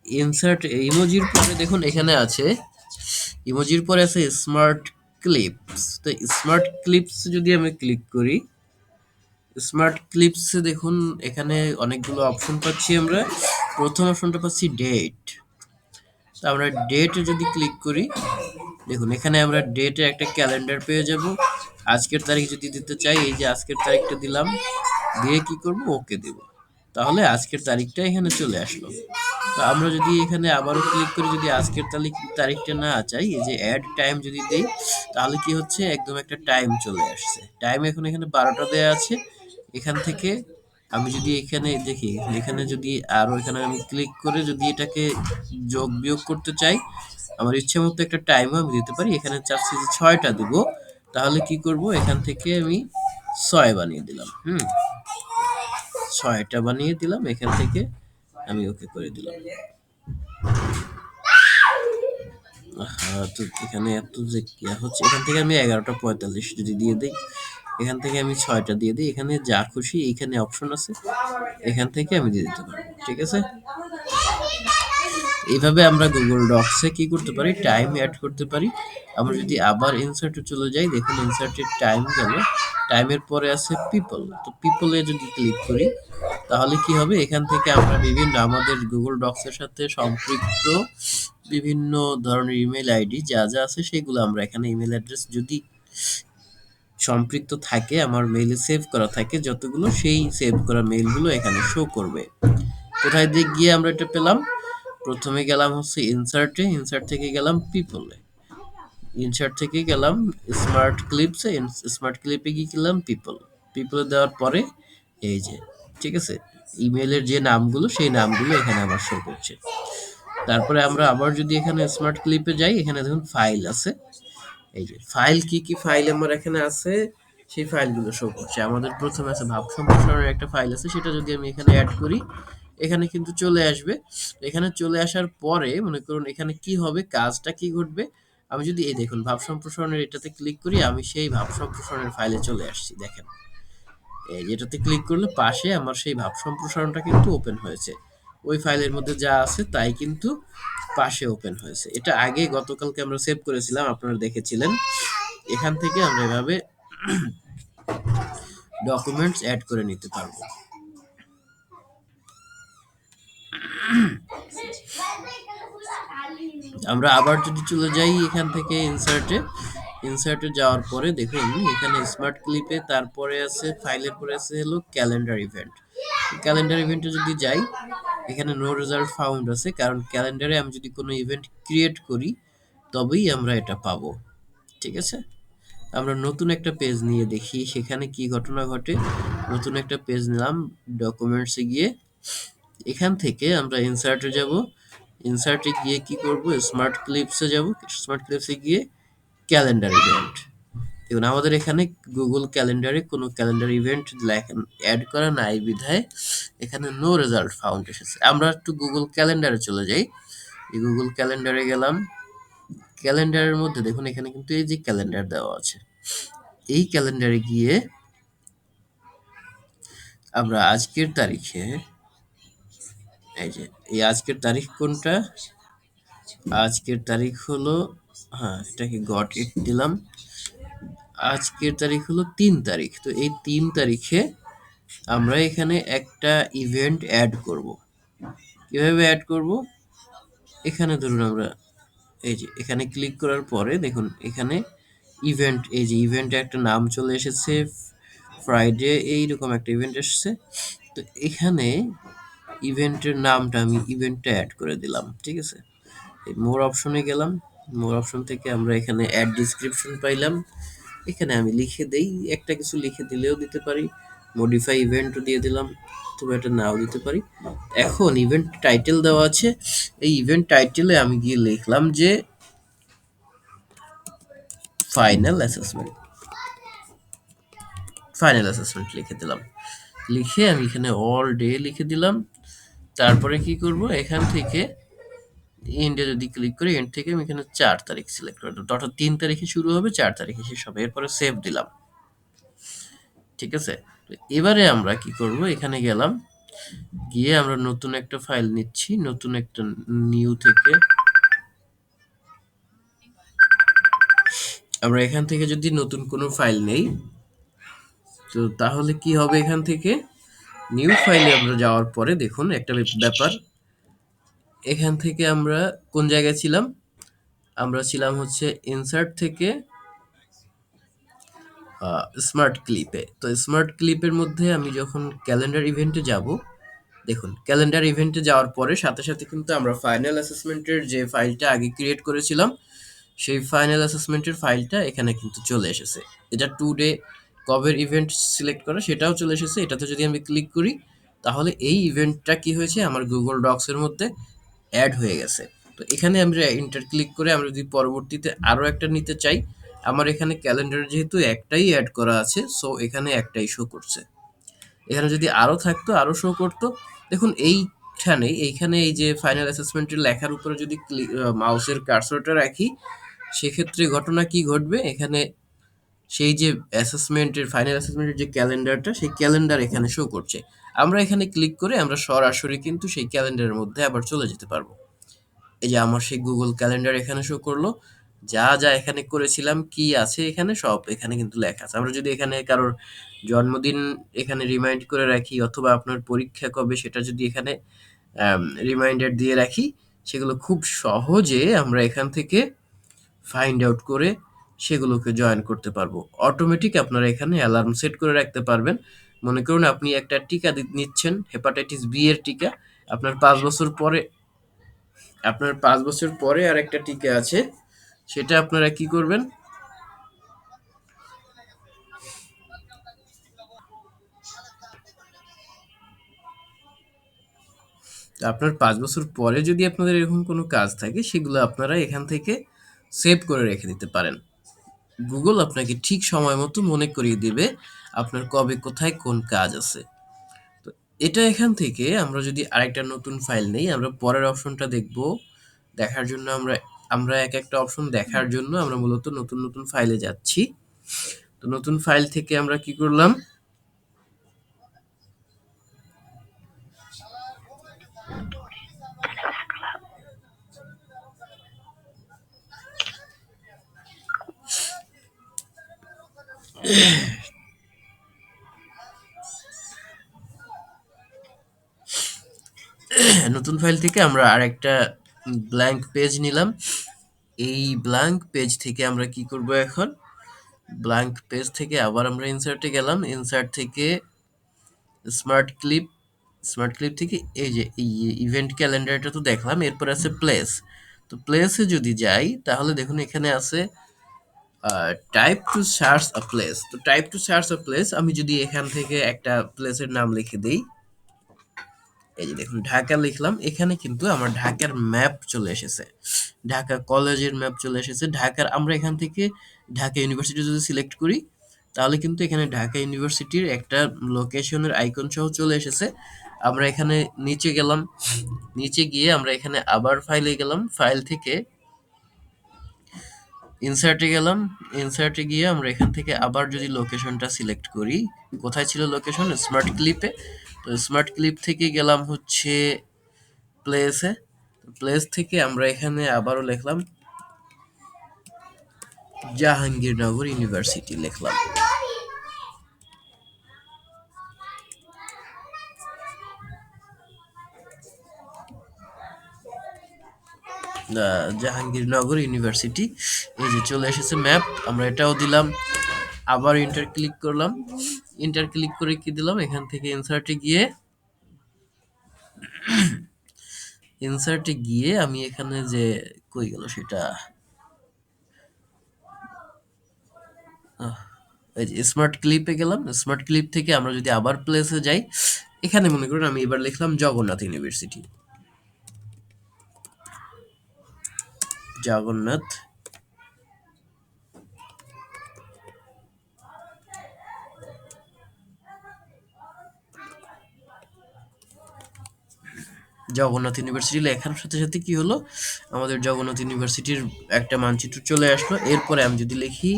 ইনসার্ট ইমোজির পরে দেখুন এখানে আছে, ইমোজির পরে আছে স্মার্ট ক্লিপস। তো স্মার্ট ক্লিপস যদি আমি ক্লিক করি, স্মার্ট ক্লিপসে দেখুন এখানে অনেকগুলো অপশন পাচ্ছি আমরা। প্রথম অপশনটা পাচ্ছি ডেট। তো আমরা ডেটে যদি ক্লিক করি, দেখুন এখানে আমরা ডেটে একটা ক্যালেন্ডার পেয়ে যাব। আজকের তারিখ যদি দিতে চাই, এই যে আজকের তারিখটা দিলাম, দিয়ে কি করব, ওকে দেব। তাহলে আজকের তারিখটা এখানে চলে আসলো। তো আমরা যদি এখানে আবারও ক্লিক করি, যদি আজকের তারিখটা না চাই, এই যে অ্যাড টাইম যদি দেই, তাহলে কি হচ্ছে, একদম একটা টাইম চলে আসছে। টাইম এখন এখানে 12টা দেয়া আছে। এখান থেকে আমি যদি এখানে দেখি, এখানে যদি আরো এখানে আমি ক্লিক করে যদি এটাকে যোগ বিয়োগ করতে চাই, আমার ইচ্ছে মতো একটা টাইমও আমি দিতে পারি। এখানে চাচ্ছি যে 6টা দিব, তাহলে কি করব, এখান থেকে আমি 6 বানিয়ে দিলাম। 6টা বানিয়ে দিলাম, এখান থেকে আমি ওকে করে দিলাম। তো এখানে এত যে কি হচ্ছে, এখান থেকে আমি 11টা 45 যদি দিয়ে দিই, এখান থেকে আমি 6টা দিয়ে দিই, এখানে যা খুশি এইখানে অপশন আছে, এখান থেকে আমি দিয়ে দিতে পারবো। ঠিক আছে, এইভাবে আমরা গুগল ডক্সে কি করতে পারি, টাইম অ্যাড করতে পারি। আমরা যদি আবার ইনসার্টে চলে যাই, দেখুন ইনসার্টের টাইম গেল, টাইমের পরে আছে পিপল। তো পিপলে যদি ক্লিক করি, তাহলে কি হবে, এখান থেকে আমরা বিভিন্ন আমাদের গুগল ডক্সের সাথে সম্পৃক্ত বিভিন্ন ধরনের ইমেল আইডি যা যা আছে সেগুলো আমরা এখানে, ইমেল অ্যাড্রেস যদি সম্পৃক্ত থাকে, আমার মেইলে সেভ করা থাকে যতগুলো, সেই সেভ করা মেইলগুলো এখানে শো করবে। কোথায় দিয়ে গিয়ে আমরা এটা পেলাম, প্রথমে গেলাম হচ্ছে ইনসার্টে, ইনসার্ট থেকে গেলাম পিপলে, ইনসার্ট থেকে গেলাম স্মার্ট ক্লিপসে, স্মার্ট ক্লিপে গিয়ে গেলাম পিপল, পিপলে দেওয়ার পরে এই যে, ঠিক আছে, ইমেলের যে নামগুলো সেই নামগুলো এখানে আবার শো করছে। তারপরে আমরা আবার যদি এখানে স্মার্ট ক্লিপে যাই, এখানে দেখুন ফাইল আছে, এই যে ফাইল, কি কি ফাইল আমার এখানে আছে সেই ফাইলগুলো শো করছে। আমাদের প্রথমে আছে ভাব সম্প্রসারণের একটা ফাইল আছে, সেটা যদি আমি এখানে অ্যাড করি, এখানে কিন্তু চলে আসবে। এখানে চলে আসার পরে মনে করুন এখানে কি হবে, কাজটা কি ঘটবে, আমি যদি এই দেখুন ভাব সম্প্রসারণের এটাতে ক্লিক করি, আমি সেই ভাব সম্প্রসারণের ফাইলে চলে আসছি। দেখেন এই যেটাতে ক্লিক করলে পাশে আমার সেই ভাব সম্প্রসারণটা কিন্তু ওপেন হয়েছে, ওই ফাইলের মধ্যে যা আছে তাই কিন্তু পাশে ওপেন হয়েছে। এটা আগে গতকালকে আমরা সেভ করেছিলাম, আপনারা দেখেছিলেন। এখান থেকে আমরা এভাবে ডকুমেন্টস অ্যাড করে নিতে পারবো। আমরা আবার যদি চলে যাই এখান থেকে ইনসার্টে, ইনসার্টে যাওয়ার পরে দেখুন এখানে স্মার্ট ক্লিপে তারপরে আছে, ফাইলের পরে আছে হলো ক্যালেন্ডার ইভেন্ট। ক্যালেন্ডার ইভেন্টে যদি যাই, এখানে নো রেজাল্ট ফাউন্ড আছে, কারণ ক্যালেন্ডারে আমি যদি কোনো ইভেন্ট ক্রিয়েট করি তবেই আমরা এটা পাবো। ঠিক আছে, আমরা নতুন একটা পেজ নিয়ে দেখি সেখানে কি ঘটনা ঘটে। নতুন একটা পেজ নিলাম, ডকুমেন্টসে গিয়ে এখান থেকে আমরা ইনসার্টে যাব, ইনসার্টে গিয়ে কি করব, স্মার্ট ক্লিপসে যাব, স্মার্ট ক্লিপসে গিয়ে ক্যালেন্ডার ইভেন্ট। দেখুন আমাদের এখানে গুগল ক্যালেন্ডারে কোনো ক্যালেন্ডার ইভেন্ট অ্যাড করা নাই বিধায় এখানে নো রেজাল্ট ফাউন্ড এসেছে। আমরা একটু গুগল ক্যালেন্ডারে চলে যাই, এই গুগল ক্যালেন্ডারে গেলাম, ক্যালেন্ডারের মধ্যে দেখুন এখানে কিন্তু এই যে ক্যালেন্ডার দেওয়া আছে, এই ক্যালেন্ডারে গিয়ে আমরা আজকের তারিখে, এই যে এই আজকের তারিখ কোনটা, আজকের তারিখ হলো, হ্যাঁ এটাকে গট ইট দিলাম, আজকের তারিখ হলো 3 তারিখ। তো এই 3 তারিখে আমরা এখানে একটা ইভেন্ট অ্যাড করব। কিভাবে অ্যাড করব, এখানে ধরুন আমরা এই যে এখানে ক্লিক করার পরে দেখুন এখানে ইভেন্ট, এই যে ইভেন্টে একটা নাম চলে এসেছে, ফ্রাইডে, এইরকম একটা ইভেন্ট এসেছে। তো এখানে ইভেন্টের নামটা আমি ইভেন্টটা অ্যাড করে দিলাম। ঠিক আছে, এই মোর অপশনে গেলাম, মোর অপশন থেকে আমরা এখানে অ্যাড ডিসক্রিপশন পাইলাম, এখানে আমি লিখে দেই, একটা কিছু লিখে দিলেও দিতে পারি, মডিফাই ইভেন্টও দিয়ে দিলাম, তবে এটা নাও দিতে পারি। এখন ইভেন্ট টাইটেল দেওয়া আছে, এই ইভেন্ট টাইটেলে আমি গিয়ে লিখলাম যে ফাইনাল অ্যাসেসমেন্ট, ফাইনাল অ্যাসেসমেন্ট লিখে দিলাম। লিখে আমি এখানে অল ডে লিখে দিলাম। তারপরে কি করব, এখান থেকে এন্ডে যদি ক্লিক করি, এন্ড থেকে আমি এখানে 4 তারিখ সিলেক্ট করে দেবো, অর্থাৎ 3 তারিখে শুরু হবে, 4 তারিখে শেষ হবে। এরপরে সেভ দিলাম। ঠিক আছে, তো এবারে আমরা কি করব, এখানে গেলাম, গিয়ে আমরা নতুন একটা ফাইল নিচ্ছি, নতুন একটা নিউ থেকে আমরা এখান থেকে যদি নতুন কোনো ফাইল নেই, তো তাহলে কি হবে, এখান থেকে নিউ ফাইলে আমরা যাওয়ার পরে দেখুন একটা ব্যাপার, এখান থেকে আমরা কোন জায়গায় ছিলাম, আমরা ছিলাম হচ্ছে ইনসার্ট থেকে স্মার্ট ক্লিপে। তো স্মার্ট ক্লিপের মধ্যে আমি যখন ক্যালেন্ডার ইভেন্টে যাব, দেখুন ক্যালেন্ডার ইভেন্টে যাওয়ার পরে সাথে সাথে কিন্তু আমরা ফাইনাল অ্যাসেসমেন্টের যে ফাইলটা আগে ক্রিয়েট করেছিলাম, সেই ফাইনাল অ্যাসেসমেন্টের ফাইলটা এখানে কিন্তু চলে এসেছে। এটা টুডে কবের ইভেন্ট সিলেক্ট করা সেটাও চলে এসেছে। এটাতে যদি আমি ক্লিক করি, তাহলে এই ইভেন্টটা কি হয়েছে, আমার গুগল ডক্সের মধ্যে অ্যাড হয়ে গেছে। তো এখানে আমরা ইন্টার ক্লিক করে আমরা যদি পরবর্তীতে আরও একটা নিতে চাই, আমার এখানে ক্যালেন্ডারে যেহেতু একটাই অ্যাড করা আছে, সো এখানে একটাই শো করছে। এখানে যদি আরও থাকতো আরও শো করতো। দেখুন এইখানে এই যে ফাইনাল অ্যাসেসমেন্টের লেখার উপরে যদি মাউসের কার্সরটা রাখি, সেক্ষেত্রে ঘটনা কি ঘটবে, এখানে সেই যে ফাইনাল অ্যাসেসমেন্টের যে ক্যালেন্ডারটা, সেই ক্যালেন্ডার এখানে শো করছে। আমরা এখানে ক্লিক করে আমরা সরাসরি কিন্তু সেই ক্যালেন্ডারের মধ্যে আবার চলে যেতে পারবো। এই যে আমার সেই গুগল ক্যালেন্ডার এখানে শো করলো, যা যা এখানে করেছিলাম, কি আছে এখানে সব এখানে কিন্তু লেখা আছে। আমরা যদি এখানে কারোর জন্মদিন এখানে রিমাইন্ড করে রাখি, অথবা আপনার পরীক্ষা কবে সেটা যদি এখানে রিমাইন্ডার দিয়ে রাখি, সেগুলো খুব সহজে আমরা এখান থেকে ফাইন্ড আউট করে সেগুলোকে জয়েন করতে পারবো। অটোমেটিক আপনারা এখানে অ্যালার্ম সেট করে রাখতে পারবেন। মনে করুন আপনি একটা টিকা নিচ্ছেন, হেপাটাইটিস বি এর টিকা, আপনার 5 বছর পরে, আর একটা টিকা আছে, সেটা আপনারা কি করবেন, আপনার 5 বছর পরে যদি আপনাদের এরকম কোনো কাজ থাকে, সেগুলো আপনারা এখান থেকে সেভ করে রেখে দিতে পারেন। গুগল আপনাকে ঠিক সময় মতো মনে করিয়ে দিবে আপনার কবে কোথায় কোন কাজ আছে। তো এটা এখান থেকে আমরা যদি আরেকটা নতুন ফাইল নেই, আমরা পরের অপশনটা দেখব। দেখার জন্য আমরা এক একটা অপশন দেখার জন্য আমরা মূলত নতুন নতুন ফাইলে যাচ্ছি। তো নতুন ফাইল থেকে আমরা কি করলাম, নতুন ফাইল থেকে আমরা আরেকটা ব্ল্যাঙ্ক পেজ নিলাম। এই ব্ল্যাঙ্ক পেজ থেকে আমরা কি করব, এখন ব্ল্যাঙ্ক পেজ থেকে আবার আমরা ইনসার্টে গেলাম, ইনসার্ট থেকে স্মার্ট ক্লিপ, স্মার্ট ক্লিপ থেকে এই যে এই ইভেন্ট ক্যালেন্ডারটা তো দেখলাম, এরপর আছে প্লেস। তো প্লেসে যদি যাই, তাহলে দেখুন এখানে আছে type to search a place. তো type to search a place, আমি যদি এখান থেকে একটা প্লেসের নাম লিখে দেই, এই যে দেখুন ঢাকা লিখলাম, এখানে কিন্তু আমার ঢাকার ম্যাপ চলে এসেছে, ঢাকা কলেজের ম্যাপ চলে এসেছে ঢাকার। আমরা এখান থেকে ঢাকা ইউনিভার্সিটি যদি সিলেক্ট করি, তাহলে কিন্তু এখানে ঢাকা ইউনিভার্সিটির একটা লোকেশনের আইকন সহ চলে এসেছে। আমরা এখানে নিচে গেলাম, নিচে গিয়ে আমরা এখানে আবার ফাইলে গেলাম, ফাইল থেকে ইনসার্টে গেলাম, ইনসার্টে গিয়ে আমরা এখান থেকে আবার যদি লোকেশনটা সিলেক্ট করি, কোথায় ছিল লোকেশন, স্মার্ট ক্লিপে। তো স্মার্ট ক্লিপ থেকে গেলাম হচ্ছে প্লেসে, প্লেস থেকে আমরা এখানে আবারও লিখলাম জাহাঙ্গীরনগর ইউনিভার্সিটি লিখলাম। জাহাঙ্গীরনগর ইউনিভার্সিটি, এই যে চলে এসেছে ম্যাপ, আমরা এটাও দিলাম। আবার ইন্টার ক্লিক করলাম, ইন্টার ক্লিক করে কি দিলাম, এখান থেকে ইনসার্টে গিয়ে আমি এখানে যে কই গেল সেটা, এই যে স্মার্ট ক্লিপে গেলাম, স্মার্ট ক্লিপ থেকে আমরা যদি আবার প্লেসে যাই, এখানে মনে করুন আমি এবার লিখলাম জগন্নাথ ইউনিভার্সিটি, জগন্নাথ জগন্নাথ ইউনিভার্সিটি লেখার সাথে সাথে কি হলো, আমাদের জগন্নাথ ইউনিভার্সিটির একটা মানচিত্র চলে আসলো। এরপরে আমি যদি লিখি,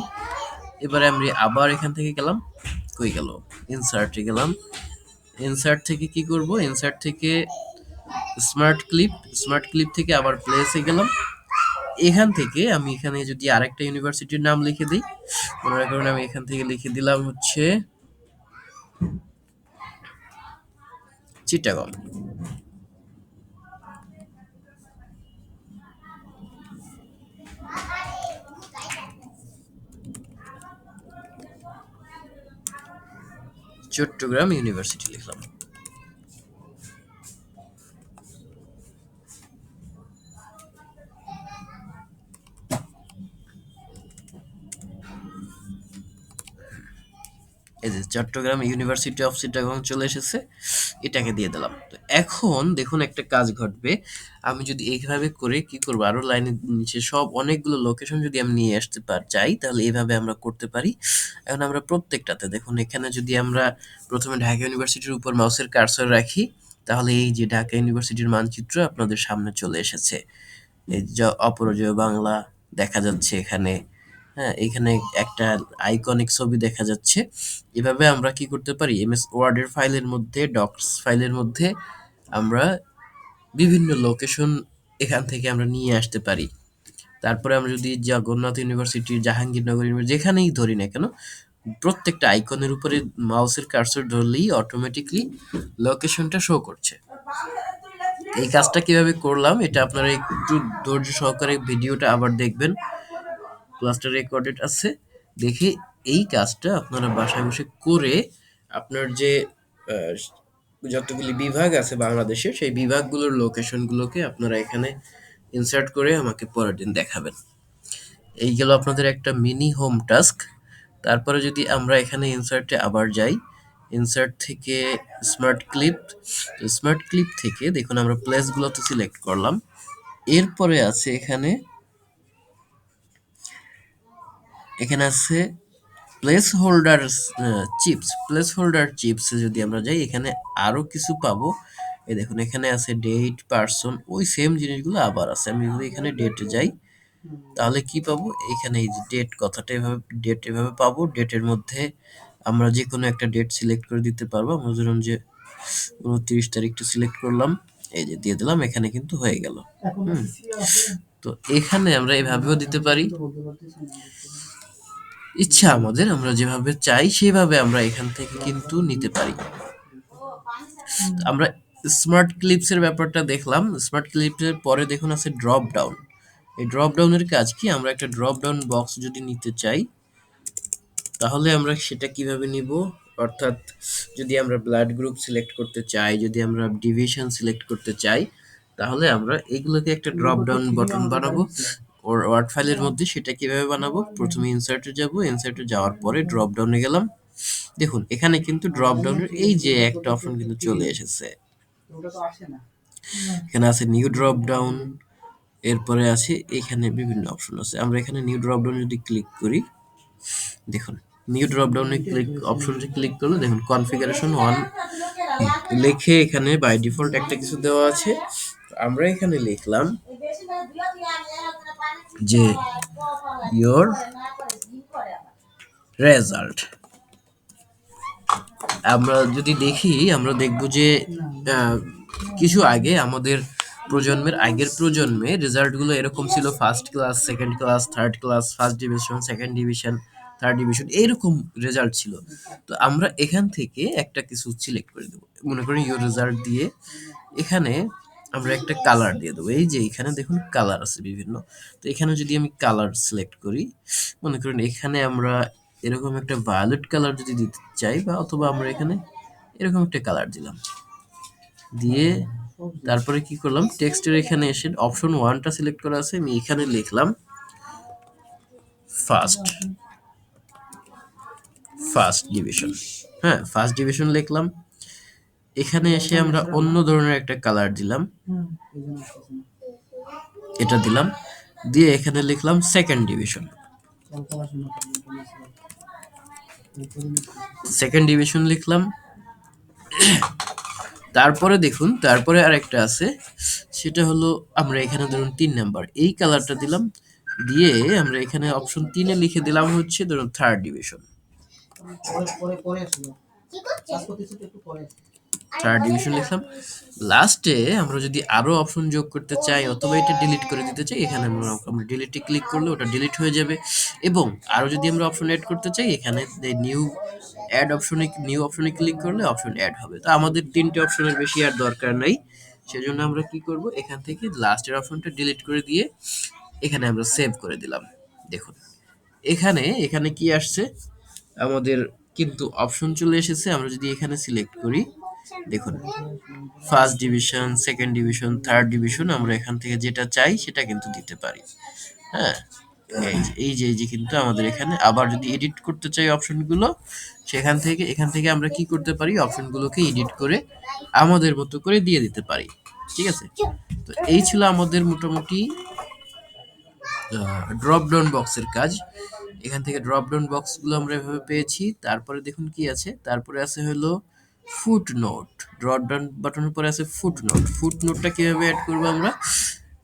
এবারে আমি আবার এখান থেকে গেলাম, কই গেল, ইনসার্টে গেলাম। ইনসার্ট থেকে কি করব, ইনসার্ট থেকে স্মার্ট ক্লিপ থেকে আবার প্লেসে গেলাম। এখান থেকে আমি এখানে যদি আরেকটা ইউনিভার্সিটির নাম লিখে দিই, মনে করেন আমি এখান থেকে লিখে দিলাম হচ্ছে চিটাগং। চট্টগ্রাম ইউনিভার্সিটি লিখলাম। এই যে চট্টগ্রাম ইউনিভার্সিটি অফ চিটাগং চলে এসেছে, এটাকে দিয়ে দিলাম। তো এখন দেখুন একটা কাজ ঘটবে, আমি যদি এইভাবে করে কি করবো, আরো লাইনের নিচে সব অনেকগুলো লোকেশন যদি আমি নিয়ে আসতে চাই, তাহলে এইভাবে আমরা করতে পারি। এখন আমরা প্রত্যেকটাতে দেখুন, এখানে যদি আমরা প্রথমে ঢাকা ইউনিভার্সিটির উপর মাউসের কার্সর রাখি, তাহলে এই যে ঢাকা ইউনিভার্সিটির মানচিত্র আপনাদের সামনে চলে এসেছে। এই যে অপরাজেয় বাংলা দেখা যাচ্ছে এখানে, হ্যাঁ, এখানে একটা আইকনিক ছবি দেখা যাচ্ছে। এভাবে আমরা কি করতে পারি, এমএস ওয়ার্ডের ফাইলের মধ্যে, ডক্স ফাইলের মধ্যে আমরা বিভিন্ন লোকেশন এখান থেকে আমরা নিয়ে আসতে পারি। তারপরে আমরা যদি জগন্নাথ ইউনিভার্সিটি, জাহাঙ্গীরনগর ইউনিভার্সিটি যেখানেই ধরি না কেন, প্রত্যেকটা আইকনের উপরে মাউসের কার্সর ধরলেই অটোমেটিকলি লোকেশনটা শো করছে। এই কাজটা কিভাবে করলাম এটা আপনারা একটু ধৈর্য সহকারে ভিডিওটা আবার দেখবেন, ক্লাসটা রেকর্ডেড আছে, দেখে এই কাজটা আপনারা বাসায় বসে করে আপনার যে আহ, যতগুলি বিভাগ আছে বাংলাদেশের, সেই বিভাগগুলোর লোকেশনগুলোকে আপনারা এখানে ইনসার্ট করে আমাকে পরের দিন দেখাবেন। এই গেল আপনাদের একটা মিনি হোম টাস্ক। তারপরে যদি আমরা এখানে ইনসার্টে আবার যাই, ইনসার্ট থেকে স্মার্ট ক্লিপ থেকে দেখুন আমরা প্লেসগুলোতে সিলেক্ট করলাম। এরপরে আছে এখানে এখানে আছে প্লেস হোল্ডার চিপস যদি আমরা যাই, এখানে আরো কিছু পাবো। এই দেখুন এখানে আছে ডেট, পার্সন, ওই সেম জিনিসগুলো আবার আছে। আমি যদি এখানে ডেটে যাই, তাহলে কি পাবো, এখানে এই যে ডেট কথাটা এভাবে পাবো। ডেটের মধ্যে আমরা যে কোনো একটা ডেট সিলেক্ট করে দিতে পারবো। আমরা ধরুন যে 29 তারিখটা সিলেক্ট করলাম, এই যে দিয়ে দিলাম, এখানে কিন্তু হয়ে গেল। তো এখানে আমরা এভাবেও দিতে পারি, ইচ্ছা আমাদের, আমরা যেভাবে চাই সেভাবে আমরা এখান থেকে কিন্তু নিতে পারি। আমরা স্মার্ট ক্লিপস এর ব্যাপারটা দেখলাম। স্মার্ট ক্লিপস এর পরে দেখুন আছে ড্রপ ডাউন। এই ড্রপ ডাউনের কাজ কি, আমরা একটা ড্রপ ডাউন বক্স যদি নিতে চাই, তাহলে আমরা সেটা কিভাবে নিব, অর্থাৎ যদি আমরা ব্লাড গ্রুপ সিলেক্ট করতে চাই, যদি আমরা ডিভিশন সিলেক্ট করতে চাই, তাহলে আমরা এগুলোকে একটা ড্রপ ডাউন বাটন বানাবো ওয়ার্ড ফাইলের মধ্যে। সেটা কিভাবে বানাবো, প্রথমে ইনসার্টে যাব, ইনসার্টে যাওয়ার পরে ড্রপ ডাউনে গেলাম। দেখুন এখানে কিন্তু ড্রপ ডাউনের এই যে একটা অপশন কিন্তু চলে এসেছে। এখানে আছে নিউ ড্রপ ডাউন, এরপরে আছে এখানে বিভিন্ন অপশন আছে। আমরা এখানে নিউ ড্রপ ডাউন যদি ক্লিক করি, দেখুন নিউ ড্রপ ডাউনে অপশনটি ক্লিক করলে দেখুন কনফিগারেশন 1 লিখে এখানে বাই ডিফল্ট একটা কিছু দেওয়া আছে। আমরা এখানে লিখলাম যে ইয়োর রেজাল্ট। আমরা যদি দেখি, আমরা দেখব যে কিছু আগে আমাদের আগের প্রজন্মে রেজাল্টগুলো এরকম ছিল, first class, second class, third class, first division, second division, third division, এইরকম রেজাল্ট ছিল। তো আমরা এখান থেকে একটা কিছু সিলেক্ট করে দেবো, মনে করেন ইউর রেজাল্ট দিয়ে এখানে আমরা একটা কালার দিয়ে দেবো। এই যে এখানে দেখুন কালার আছে বিভিন্ন। তো এখানে যদি আমি কালার সিলেক্ট করি, মনে করেন এখানে আমরা এরকম একটা ভায়োলেট কালার যদি দিতে চাই, বা অথবা আমরা এখানে এরকম একটা কালার দিলাম, দিয়ে তারপরে কি করলাম, টেক্সটের এখানে এসে অপশন 1টা সিলেক্ট করা আছে, আমি এখানে লিখলাম ফার্স্ট ডিভিশন। হ্যাঁ, ফার্স্ট ডিভিশন লিখলাম। এখানে এসে আমরা অন্য ধরনের একটা কালার দিলাম, এটা দিলাম, দিয়ে এখানে লিখলাম সেকেন্ড ডিভিশন লিখলাম। তারপরে দেখুন, তারপরে আরেকটা আছে, সেটা হলো আমরা এখানে ধরুন 3 নাম্বার, এই কালারটা দিলাম, দিয়ে আমরা এখানে অপশন 3-এ লিখে দিলাম হচ্ছে ধরুন থার্ড ডিভিশন। থার্ড ডিভিশন লিখলাম। লাস্টে আমরা যদি আরো অপশন যোগ করতে চাই অথবা এটা ডিলিট করে দিতে চাই, এখানে আমরা ডিলিটে ক্লিক করলে ওটা ডিলিট হয়ে যাবে। এবং আরো যদি আমরা অপশন অ্যাড করতে চাই, এখানে নিউ অপশনে ক্লিক করলে অপশন অ্যাড হবে। তো আমাদের তিনটে অপশনের বেশি আর দরকার নাই, সেজন্য আমরা কি করব, এখান থেকে লাস্টের অপশনটা ডিলিট করে দিয়ে এখানে আমরা সেভ করে দিলাম। দেখুন এখানে এখানে কি আসছে, আমাদের কিন্তু অপশন চলে এসেছে। আমরা যদি এখানে সিলেক্ট করি, দেখুন first division, second division, third division, আমরা এখান থেকে যেটা চাই সেটা কিন্তু দিতে পারি। হ্যাঁ, এই যে কিন্তু আমাদের এখানে আবার যদি এডিট করতে চাই অপশনগুলো, এখান থেকে আমরা কি করতে পারি, অপশনগুলোকে এডিট করে আমাদের মতো করে দিয়ে দিতে পারি। ঠিক আছে, তো এই ছিল আমাদের মোটামুটি ড্রপ ডাউন বক্সের কাজ। এখান থেকে ড্রপ ডাউন বক্সগুলো আমরা এভাবে পেয়েছি। তারপরে দেখুন কি আছে, তারপরে আছে হলো ফুট নোট। ড্রপ ডাউন বাটনের পরে আছে ফুট নোট। ফুট নোটটা কিভাবে অ্যাড করবো আমরা,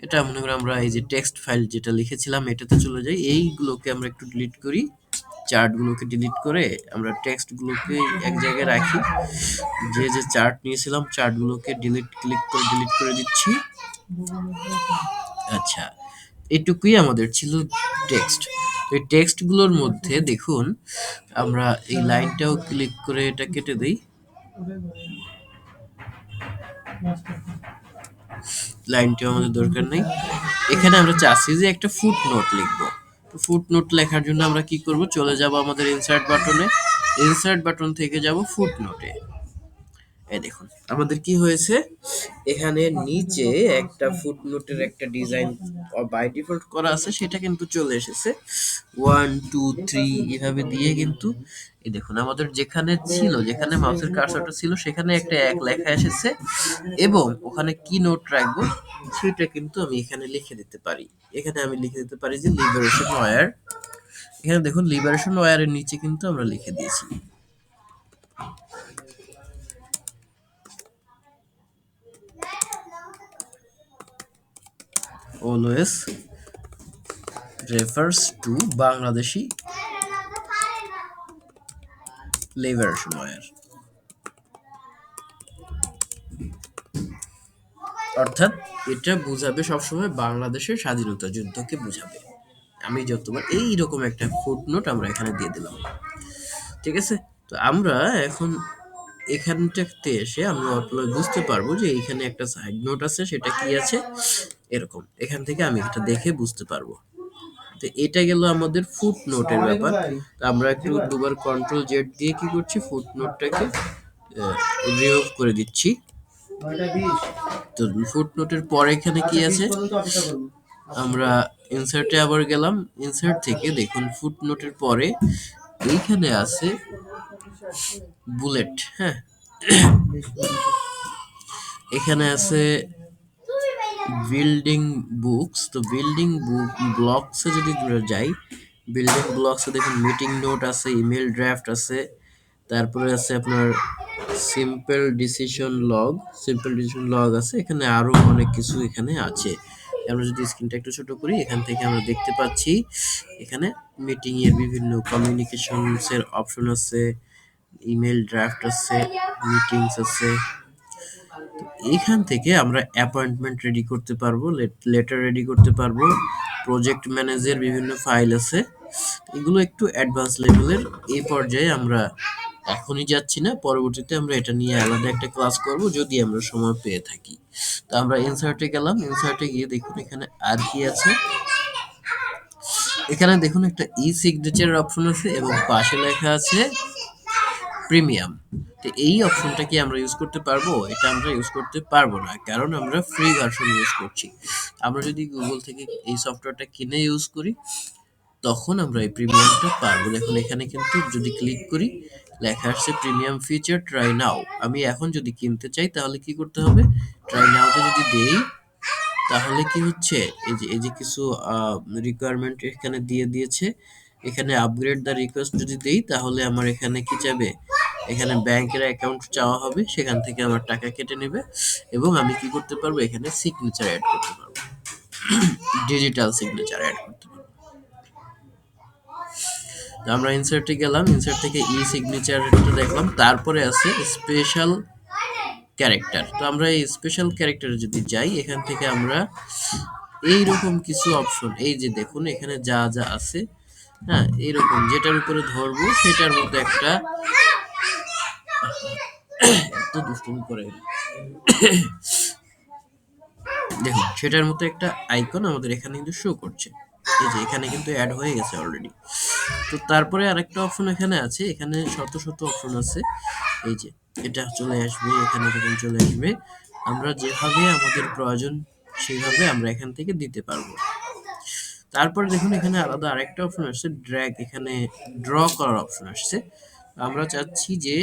এটা মনে করি আমরা এই যে টেক্সট ফাইল যেটা লিখেছিলাম এটাতে চলে যাই, এইগুলোকে আমরা একটু ডিলিট করি, চার্টগুলোকে ডিলিট করে আমরা টেক্সটগুলোকে এক জায়গায় রাখি। যে চার্ট নিয়েছিলাম চার্টগুলোকে ক্লিক করে ডিলিট করে দিচ্ছি। আচ্ছা, এটুকুই আমাদের ছিল টেক্সট। এই টেক্সটগুলোর মধ্যে দেখুন আমরা এই লাইনটাও ক্লিক করে এটা কেটে দেই, লাইনটাও আমাদের দরকার নেই। এখানে আমরা চাচ্ছি যে একটা ফুট নোট লিখবো। ফুট নোট লেখার জন্য আমরা কি করব, চলে যাব আমাদের ইনসার্ট বাটনে, ইনসার্ট বাটন থেকে যাব ফুট নোটে। এই দেখুন আমাদের কি হয়েছে, এখানে নিচে একটা ফুটনোটের একটা ডিজাইন বাই ডিফল্ট করা আছে, সেটা কিন্তু চলে এসেছে 1 2 3 এভাবে দিয়ে। কিন্তু এই দেখুন আমাদের যেখানে মাউসের কার্সরটা ছিল সেখানে একটা এক লেখা এসেছে, এবং ওখানে কি নোট রাখবো সেটা কিন্তু আমি এখানে লিখে দিতে পারি। এখানে আমি লিখে দিতে পারি যে লিবারেশন ওয়্যার। এখানে দেখুন লিবারেশন ওয়্যারের নিচে কিন্তু আমরা লিখে দিয়েছি always refers to Bangladeshi liberation war. অর্থাৎ এটা বুঝাবে সবসময় বাংলাদেশের স্বাধীনতা যুদ্ধকে বুঝাবে। আমি যতবার এইরকম একটা ফুটনোট আমরা এখানে দিয়ে দিলাম। ঠিক আছে, তো আমরা এখন এখানটাতে এসে আমরা বুঝতে পারবো যে এইখানে একটা সাইড নোট আছে, সেটা কি আছে এরকম। এখান থেকে আমি এটা দেখে বুঝতে পারবো। তো এটা গেল আমাদের ফুট নোটের ব্যাপার। তো আমরা একটু দুবার কন্ট্রোল জেড দিয়ে কি করছি, ফুট নোটটাকে রিমুভ করে দিচ্ছি। তো ফুট নোটের পরে এখানে কি আছে, আমরা ইনসার্টে আবার গেলাম, ইনসার্ট থেকে দেখুন ফুট নোটের পরে এইখানে আছে বুলেট। হ্যাঁ, এখানে আছে বিল্ডিং বুকস। তো বিল্ডিং ব্লকসে যদি আমরা যাই, বিল্ডিং ব্লকসে দেখুন মিটিং নোট আছে, ইমেল ড্রাফট আছে, তারপরে আছে আপনার সিম্পল ডিসিশন লগ আছে। এখানে আরো অনেক কিছু এখানে আছে। আমরা যদি স্ক্রিনটা একটু ছোট করি, এখান থেকে আমরা দেখতে পাচ্ছি এখানে মিটিং এর বিভিন্ন কমিউনিকেশনস এর অপশন আছে, ইমেল ড্রাফট আছে, মিটিংস আছে। এখান থেকে আমরা অ্যাপয়েন্টমেন্ট রেডি করতে পারবো, লেটার রেডি করতে পারবো, প্রজেক্ট ম্যানেজের বিভিন্ন ফাইল আছে। এগুলো একটু অ্যাডভান্স লেভেলের। এই পর্যায়ে আমরা এখনই যাচ্ছি না, পরবর্তীতে আমরা এটা নিয়ে আলাদা একটা ক্লাস করব যদি আমরা সময় পেয়ে থাকি। তো আমরা ইনসার্টে গেলাম, ইনসার্টে গিয়ে দেখুন এখানে আর কি আছে। এখানে দেখুন একটা ই সিগনেচারের অপশন আছে এবং পাশে লেখা আছে প্রিমিয়াম। তো এই অপশনটা কি আমরা ইউজ করতে পারবো? এটা আমরা ইউজ করতে পারবো না, কারণ আমরা ফ্রি ভার্সন ইউজ করছি। আমরা যদি গুগল থেকে এই সফটওয়্যারটা কিনে ইউজ করি তখন আমরা এই প্রিমিয়ামটা পারবো। দেখুন এখানে কিন্তু যদি ক্লিক করি লেখা আসছে প্রিমিয়াম ফিচার ট্রাই নাও। আমি এখন যদি কিনতে চাই তাহলে কি করতে হবে, ট্রাই নাওতে যদি দেই তাহলে কি হচ্ছে, এই যে কিছু রিকোয়ারমেন্ট এখানে দিয়ে দিয়েছে। এখানে আপগ্রেড দ্য রিকোয়েস্ট যদি দেই তাহলে আমার এখানে কি চাবে, এখানে ব্যাংকের অ্যাকাউন্ট চাওয়া হবে, সেখান থেকে আমার টাকা কেটে নেবে এবং আমি কি করতে পারবো, এখানে সিগনেচার অ্যাড করতে পারবো, ডিজিটাল সিগনেচার অ্যাড করতে পারবো। তো আমরা ইনসার্টে গেলাম, ইনসার্ট থেকে ই সিগনেচারটা দেখলাম, তারপরে আছে স্পেশাল ক্যারেক্টার। তো আমরা এই স্পেশাল ক্যারেক্টারে যদি যাই, এখান থেকে আমরা এইরকম কিছু অপশন, এই যে দেখুন এখানে যা যা আছে, হ্যাঁ এইরকম যেটার উপরে ধরবো সেটার মধ্যে একটা, এত দুষ্টুমি করে, দেখুন সেটার মতো একটা আইকন আমাদের এখানে কিন্তু শো করছে। এই যে এখানে কিন্তু অ্যাড হয়ে গেছে অলরেডি। তো তারপরে আরেকটা অপশন এখানে আছে, এখানে শত শত অপশন আছে। এই যে এটা চলে আসবে, এখানে এরকম চলে আসবে, আমরা যেভাবে আমাদের প্রয়োজন সেইভাবে আমরা এখান থেকে দিতে পারবো। তারপরে দেখুন এখানে আলাদা আরেকটা অপশন আসছে, ড্র্যাগ, এখানে ড্র করার অপশন আসছে। আমরা চাচ্ছি যে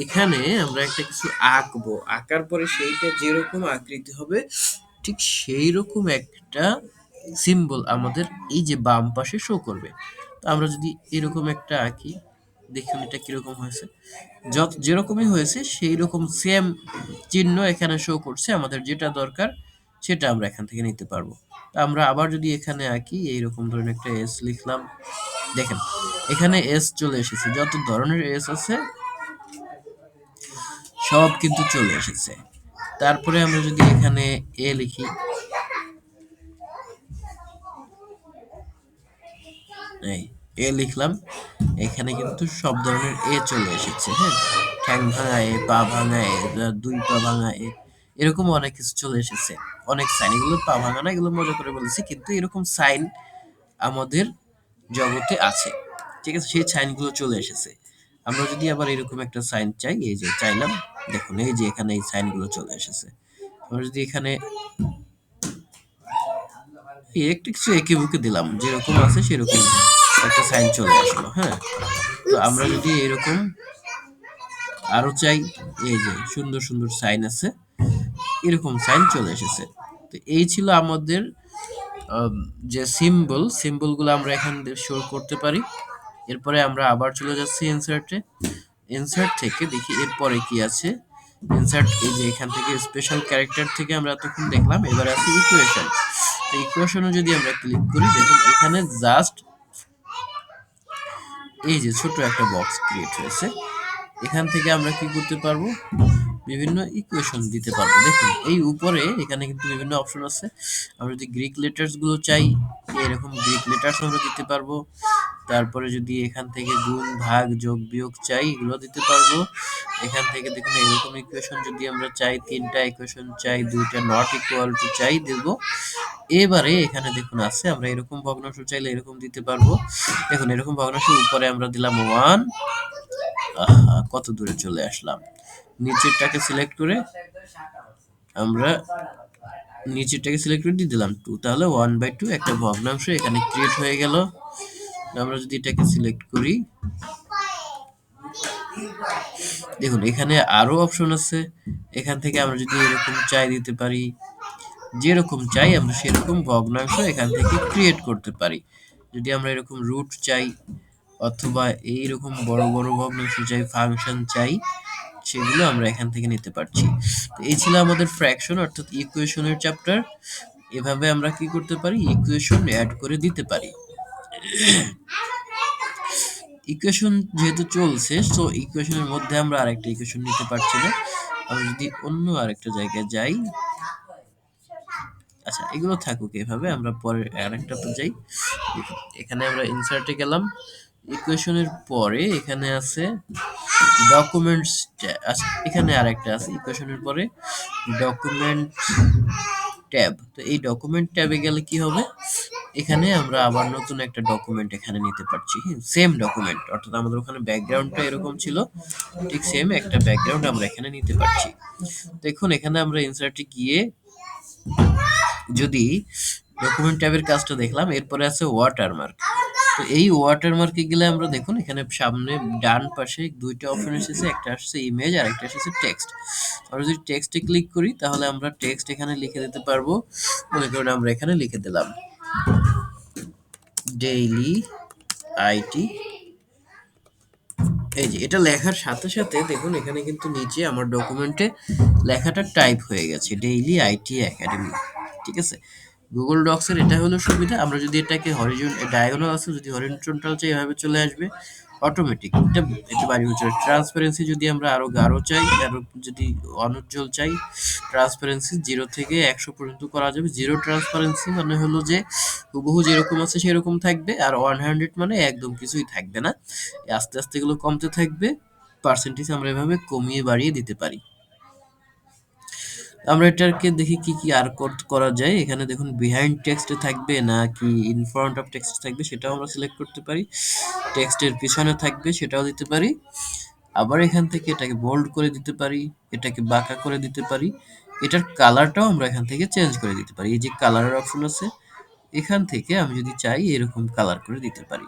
এখানে আমরা একটা কিছু আঁকবো, আঁকার পরে সেইটা যেরকম আকৃতি হবে ঠিক সেই রকম একটা সিম্বল আমাদের এই যে বাম পাশে শো করবে। তো আমরা যদি এরকম একটা আঁকি, দেখুন এটা কিরকম হয়েছে, যত যেরকমই হয়েছে সেই রকম সেম চিহ্ন এখানে শো করছে। আমাদের যেটা দরকার সেটা আমরা এখান থেকে নিতে পারবো। তো আমরা আবার যদি এখানে আঁকি, এইরকম ধরনের একটা এস লিখলাম, দেখেন এখানে এস চলে এসেছে, যত ধরনের এস আছে সব কিন্তু চলে এসেছে। তারপরে আমরা যদি এখানে এ লিখি, এই এ লিখলাম, এখানে কিন্তু সব ধরনের এ চলে এসেছে। হ্যাঁ, ঠ্যাং ভাঙা এ, পা ভাঙা এ, দুই পা ভাঙা এ, এরকম অনেক কিছু চলে এসেছে। অনেক সাইন, এগুলো পা ভাঙা না, এগুলো মজা করে বলেছি, কিন্তু এরকম সাইন আমাদের জগতে আছে। ঠিক আছে, সেই সাইনগুলো চলে এসেছে। আমরা যদি আবার এরকম একটা সাইন চাই, এই যে চাইলাম, দেখুন এই যে এখানে এই সাইনগুলো চলে এসেছে। আমরা যদি এখানে একটু কিছু এঁকে বুকে দিলাম, যেরকম আছে সেরকম একটা সাইন চলে আসলো। হ্যাঁ, তো আমরা যদি এরকম আরো চাই, এই যে সুন্দর সুন্দর সাইন আছে, এরকম সাইন চলে এসেছে। তো এই ছিল আমাদের যে সিম্বলগুলো আমরা এখান থেকে শো করতে পারি। এরপরে আমরা আবার চলে যাচ্ছি ইনসার্টে, ইনসার্ট থেকে দেখি এরপরে কি আছে। ইনসার্ট, এই যে এখান থেকে স্পেশাল ক্যারেক্টার থেকে আমরা এতক্ষণ দেখলাম, এবার আছে ইকুয়েশন। তো ইকুয়েশনে যদি আমরা ক্লিক করি, দেখুন এখানে জাস্ট এই যে ছোট একটা বক্স ক্রিয়েট হয়েছে, এখান থেকে আমরা কি করতে পারবো, বিভিন্ন ইকুয়েশন দিতে পারবো। দেখুন এই উপরে এখানে কিন্তু বিভিন্ন অপশন আছে। আমরা যদি গ্রিক লেটার্স গুলো চাই, এরকম গ্রিক লেটার্স আমরা দিতে পারবো। তারপরে যদি এখান থেকে গুণ ভাগ যোগ বিয়োগ চাই, এগুলো দিতে পারবো। এখান থেকে দেখুন এরকম ইকুয়েশন যদি আমরা চাই, তিনটা ইকুয়েশন চাই, দুইটা নট ইকুয়াল টু চাই, দেব। এবারে এখানে দেখুন আছে, আমরা এরকম ভগ্নাংশ চাইলে এরকম দিতে পারবো। দেখুন এরকম ভগ্নাংশ উপরে আমরা দিলাম 1, কত দূরে চলে আসলাম। নিচেরটাকে সিলেক্ট করে আমরা নিচেরটাকে সিলেক্ট করে দিয়ে দিলাম 2, তাহলে 1/2 একটা ভগ্নাংশ এখানে ক্রিয়েট হয়ে গেল। আমরা যদি এটাকে সিলেক্ট করি, দেখুন এখানে আরো অপশন আছে। এখান থেকে আমরা যদি এরকম চাই দিতে পারি, যেরকম চাই আমরা সেরকম ভগ্নাংশ এখান থেকে ক্রিয়েট করতে পারি। যদি আমরা এরকম রুট চাই অথবা এইরকম বড় বড় ভগ্নাংশ চাই, ফাংশন চাই, সেগুলো আমরা এখান থেকে নিতে পারছি। তো এই ছিল আমাদের ফ্র্যাকশন অর্থাৎ ইকুয়েশনের চ্যাপ্টার। এভাবে আমরা কি করতে পারি, ইকুয়েশন অ্যাড করে দিতে পারি। ইকুয়েশন যেহেতু চলছে, সো ইকুয়েশনের মধ্যে আমরা আরেকটা ইকুয়েশন নিতে পারছি না। আমরা যদি অন্য আরেকটা জায়গায় যাই, আচ্ছা এগুলো থাকুক এভাবে, আমরা পরে আরেকটাতে যাই। এখানে আমরা ইনসার্টে গেলাম, ইকুয়েশনের পরে এখানে আছে ডকুমেন্টস, আচ্ছা এখানে আরেকটা আছে ইকুয়েশনের পরে ডকুমেন্ট ট্যাব। তো এই ডকুমেন্ট ট্যাবে গেলে কি হবে, এখানে আমরা আবার নতুন একটা ডকুমেন্ট এখানে নিতে পারছি। সেম ডকুমেন্ট, অর্থাৎ আমাদের ওখানে ব্যাকগ্রাউন্ডটা এরকম ছিল, ঠিক সেম একটা ব্যাকগ্রাউন্ড আমরা এখানে নিতে পারছি। দেখুন এখানে আমরা ইনসার্টে গিয়ে যদি ডকুমেন্ট ট্যাবের কাজটা দেখলাম, এরপরে আছে ওয়াটারমার্ক। তো এই ওয়াটারমার্কে গেলে আমরা দেখুন এখানে সামনে ডান পাশে দুইটা অপশন এসেছে, একটা আসছে ইমেজ আর একটা এসেছে টেক্সট। আমরা যদি টেক্সটে ক্লিক করি তাহলে আমরা টেক্সট এখানে লিখে দিতে পারবো। মনে করুন আমরা এখানে লিখে দিলাম ডেইলি আইটি। এই যে এটা লেখার সাথে সাথে দেখুন এখানে কিন্তু নিচে আমার ডকুমেন্টে লেখাটা টাইপ হয়ে গেছে, ডেইলি আইটি একাডেমি। ঠিক আছে, গুগল ডক্স এর এটা হলো সুবিধা, আমরা যদি এটাকে ডায়াগোনাল আছে, যদি হরিজন্টাল চাই এভাবে চলে আসবে অটোমেটিক। এটা বাড়ি হচ্ছে ট্রান্সপারেন্সি, যদি আমরা আরো গাঢ় চাই, আরো যদি অনুজ্জ্বল চাই, ট্রান্সপারেন্সি 0 থেকে 100 পর্যন্ত করা যাবে। জিরো ট্রান্সপারেন্সি মানে হলো যে হুবহু যেরকম আছে সেরকম থাকবে, আর 100 মানে একদম কিছুই থাকবে না, আস্তে আস্তে এগুলো কমতে থাকবে। পার্সেন্টেজ আমরা এভাবে কমিয়ে বাড়িয়ে দিতে পারি। আমরা এটাকে দেখি কি কি আর করা যায়। এখানে দেখুন বিহাইন্ড টেক্সটে থাকবে নাকি ইন ফ্রন্ট অফ টেক্সট থাকবে সেটাও আমরা সিলেক্ট করতে পারি। টেক্সটের পিছনে থাকবে সেটাও দিতে পারি। আবার এখান থেকে এটাকে বোল্ড করে দিতে পারি, এটাকে বাঁকা করে দিতে পারি। এটার কালারটাও আমরা এখান থেকে চেঞ্জ করে দিতে পারি। এই যে কালারের অপশন আছে, এখান থেকে আমি যদি চাই এরকম কালার করে দিতে পারি।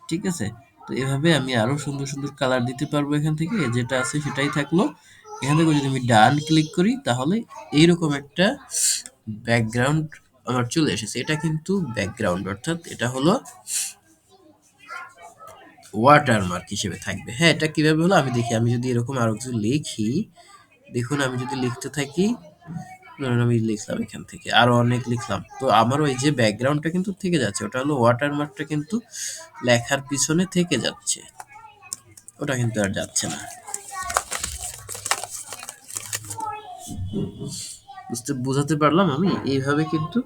ঠিক আছে? তো এভাবে আমি আরো সুন্দর সুন্দর কালার দিতে পারবো। এখান থেকে যেটা আছে সেটাই থাকলো। এখান থেকে যদি আমি ডান ক্লিক করি তাহলে এইরকম একটা ব্যাকগ্রাউন্ড আমার চলে এসেছে। এটা কিন্তু ব্যাকগ্রাউন্ড, অর্থাৎ এটা হলো ওয়াটারমার্ক হিসেবে থাকবে। হ্যাঁ, এটা কিভাবে হলো আমি দেখি। আমি যদি এরকম আরো কিছু লিখি, দেখুন আমি যদি লিখতে থাকি, ধরুন আমি লিখলাম এখান থেকে আরো অনেক লিখলাম, তো আমার ওই যে ব্যাকগ্রাউন্ডটা কিন্তু থেকে যাচ্ছে, ওটা হলো ওয়াটারমার্কটা কিন্তু লেখার পিছনে থেকে যাচ্ছে, ওটা কিন্তু আর যাচ্ছে না। বোঝাতে পারলাম আমি? এইভাবে কিন্তু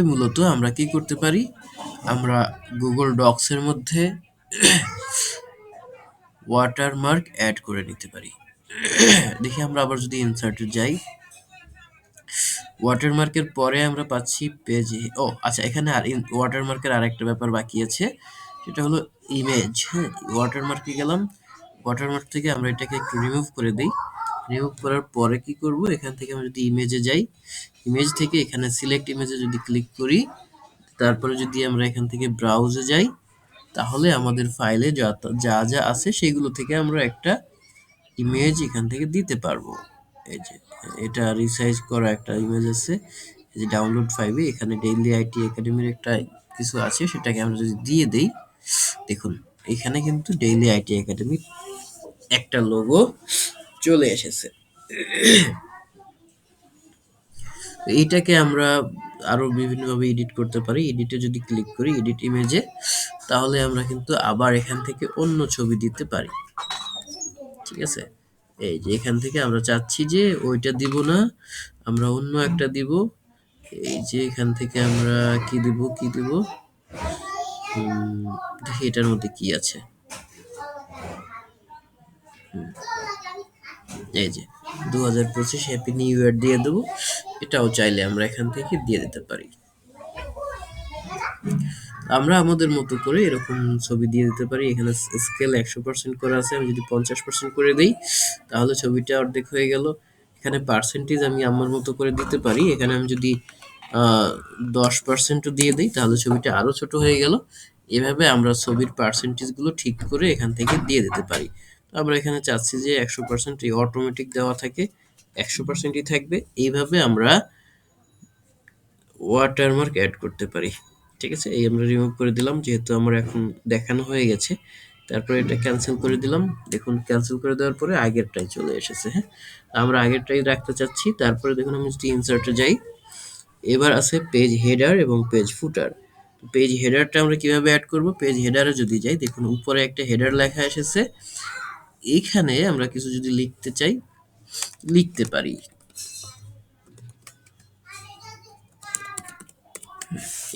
মূলত আমরা কি করতে পারি, আমরা গুগল ডক্স এর মধ্যে ওয়াটারমার্ক অ্যাড করে নিতে পারি। দেখি আমরা আবার যদি ইনসার্টে যাই, ওয়াটারমার্কের পরে আমরা পাচ্ছি পেজে, ও আচ্ছা, এখানে আর ওয়াটারমার্কের আরেকটা ব্যাপার বাকি আছে, সেটা হলো ইমেজ। হ্যাঁ, ওয়াটারমার্কে গেলাম, ওয়াটারমার্ক থেকে আমরা এটাকে একটু রিমুভ করে দিই। রিমুভ করার পরে কি করব, এখান থেকে আমরা যদি ইমেজে যাই, ইমেজ থেকে এখানে সিলেক্ট ইমেজে যদি ক্লিক করি, তারপরে যদি আমরা এখান থেকে ব্রাউজে যাই, তাহলে আমাদের ফাইলে যা যা যা আছে সেগুলো থেকে আমরা একটা ইমেজ এখান থেকে দিতে পারবো। এই যে এটা রিসাইজ করা একটা ইমেজ আছে, এই যে ডাউনলোড ফাইলে এখানে ডেইলি আইটি একাডেমির একটা কিছু আছে, সেটাকে আমরা যদি দিয়ে দেই, দেখুন এখানে কিন্তু ডেইলি আইটি একাডেমির একটা লোগো চলে এসেছে। এইটাকে আমরা আরো বিভিন্নভাবে এডিট করতে পারি। এডিটে যদি ক্লিক করি, এডিট ইমেজে, তাহলে আমরা কিন্তু আবার এখান থেকে অন্য ছবি দিতে পারি। ঠিক আছে? এই যে এখান থেকে আমরা চাচ্ছি যে ওইটা দিব না, আমরা অন্য একটা দিব। এই যে এখান থেকে আমরা কি দিব, দেখি এটার মধ্যে কি আছে। এই যে 2025 হ্যাপি নিউ ইয়ার দিয়ে দেবো। এটাও চাইলে আমরা এখান থেকে দিয়ে দিতে পারি। আমরা আমাদের মতো করে এরকম ছবি দিয়ে দিতে পারি। এখানে স্কেল 100% করা আছে, আমি যদি 50% করে দেই তাহলে ছবিটা অর্ধেক হয়ে গেল। এখানে পার্সেন্টেজ আমি আমার মতো করে দিতে পারি। এখানে আমি যদি 10% দিয়ে দিই তাহলে ছবিটা আরো ছোট হয়ে গেল। এভাবে আমরা ছবির পার্সেন্টেজ গুলো ঠিক করে এখান থেকে দিয়ে দিতে পারি। তো আমরা এখানে চাচ্ছি যে 100% অটোমেটিক দেওয়া থাকে, 100%ই থাকবে। এইভাবে আমরা ওয়াটারমার্ক অ্যাড করতে পারি। ঠিক আছে? এই আমরা রিমুভ করে দিলাম, যেহেতু আমার এখন দেখানো হয়ে গেছে। তারপরে এটা ক্যান্সেল করে দিলাম। দেখুন ক্যান্সেল করে দেওয়ার পরে আগেরটাই চলে এসেছে। হ্যাঁ, আমরা আগেরটাই রাখতে চাচ্ছি। তারপরে দেখুন আমি যদি ইনসার্টে যাই, এবার আছে পেজ হেডার এবং পেজ ফুটার। পেজ হেডারটা আমরা কিভাবে অ্যাড করব, পেজ হেডারে যদি যাই, দেখুন উপরে একটা হেডার লেখা এসেছে। এইখানে আমরা কিছু যদি লিখতে চাই, লিখতে পারি।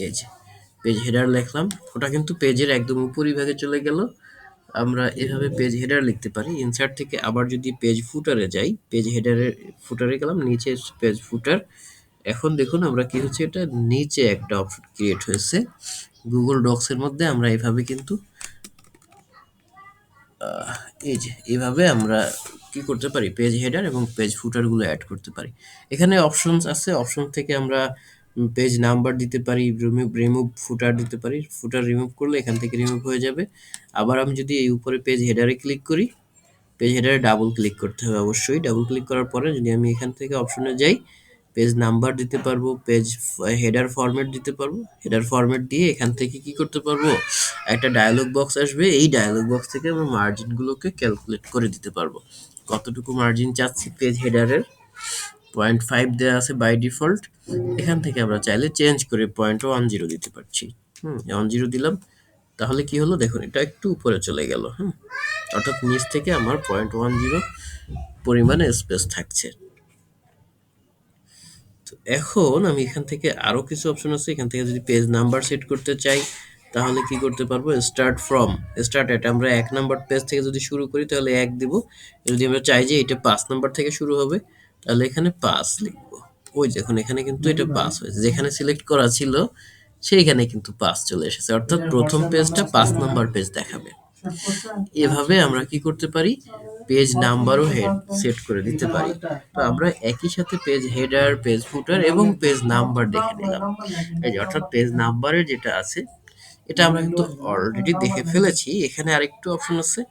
এই যে পেজ হেডার লিখলাম, ওটা কিন্তু পেজের একদম উপরিভাগে চলে গেল। আমরা এভাবে পেজ হেডার লিখতে পারি। ইনসার্ট থেকে আবার যদি পেজ ফুটারে যাই, পেজ হেডারের ফুটারে গেলাম, নিচে পেজ ফুটার। এখন দেখুন আমরা কি হচ্ছে, এটা নিচে একটা অপশন ক্রিয়েট হয়েছে গুগল ডক্স এর মধ্যে। আমরা এভাবে কিন্তু এই যে এভাবে আমরা কি করতে পারি, পেজ হেডার এবং পেজ ফুটার গুলো অ্যাড করতে পারি। এখানে অপশনস আছে, অপশন থেকে আমরা পেজ নাম্বার দিতে পারি, রিমুভ ফুটার দিতে পারি। ফুটার রিমুভ করলে এখান থেকে রিমুভ হয়ে যাবে। আবার আমি যদি এই উপরে পেজ হেডারে ক্লিক করি, পেজ হেডারে ডাবল ক্লিক করতে হবে অবশ্যই। ডাবল ক্লিক করার পরে যদি আমি এখান থেকে অপশনে যাই, পেজ নাম্বার দিতে পারবো, পেজ হেডার ফরম্যাট দিতে পারবো। হেডার ফরম্যাট দিয়ে এখান থেকে কি করতে পারবো, একটা ডায়লগ বক্স আসবে। এই ডায়লগ বক্স থেকে আমরা মার্জিন গুলোকে ক্যালকুলেট করে দিতে পারবো। কতটুকু মার্জিন চাচ্ছি পেজ হেডারের 0.5 দেওয়া আছে বাই ডিফল্ট। এখান থেকে আমরা চাইলে চেঞ্জ করে 0.10 দিতে পারছি। 10 দিলাম, তাহলে কি হলো দেখুন, এটা একটু উপরে চলে গেল। অর্থাৎ নিচ থেকে আমার 0.10 পরিমাণে স্পেস থাকছে। তো এখন আমি এখান থেকে আরো কিছু অপশন আছে, এখান থেকে যদি পেজ নাম্বার সেট করতে চাই তাহলে কি করতে পারবো, স্টার্ট এট আমরা 1 নাম্বার পেজ থেকে যদি শুরু করি তাহলে 1 দিব। যদি আমরা চাই যে এটা 5 নাম্বার থেকে শুরু হবে তাহলে এখানে 5 লিখবো। ওই দেখুন এখানে কিন্তু এটা 5 হয়েছে, যেখানে সিলেক্ট করা ছিল সেইখানে কিন্তু 5 চলে এসেছে, অর্থাৎ প্রথম পেজটা 5 নাম্বার পেজ দেখাবে। এভাবে আমরা কি করতে পারি, পেজ নাম্বারও হেড সেট করে দিতে পারি। তো আমরা একই সাথে পেজ হেডার, পেজ ফুটার এবং পেজ নাম্বার দেখে নিলাম। এই যে অর্থাৎ পেজ নাম্বারের যেটা আছে এটা আমরা কিন্তু অলরেডি দেখে ফেলেছি। এখানে আরেকটু অপশন আছে,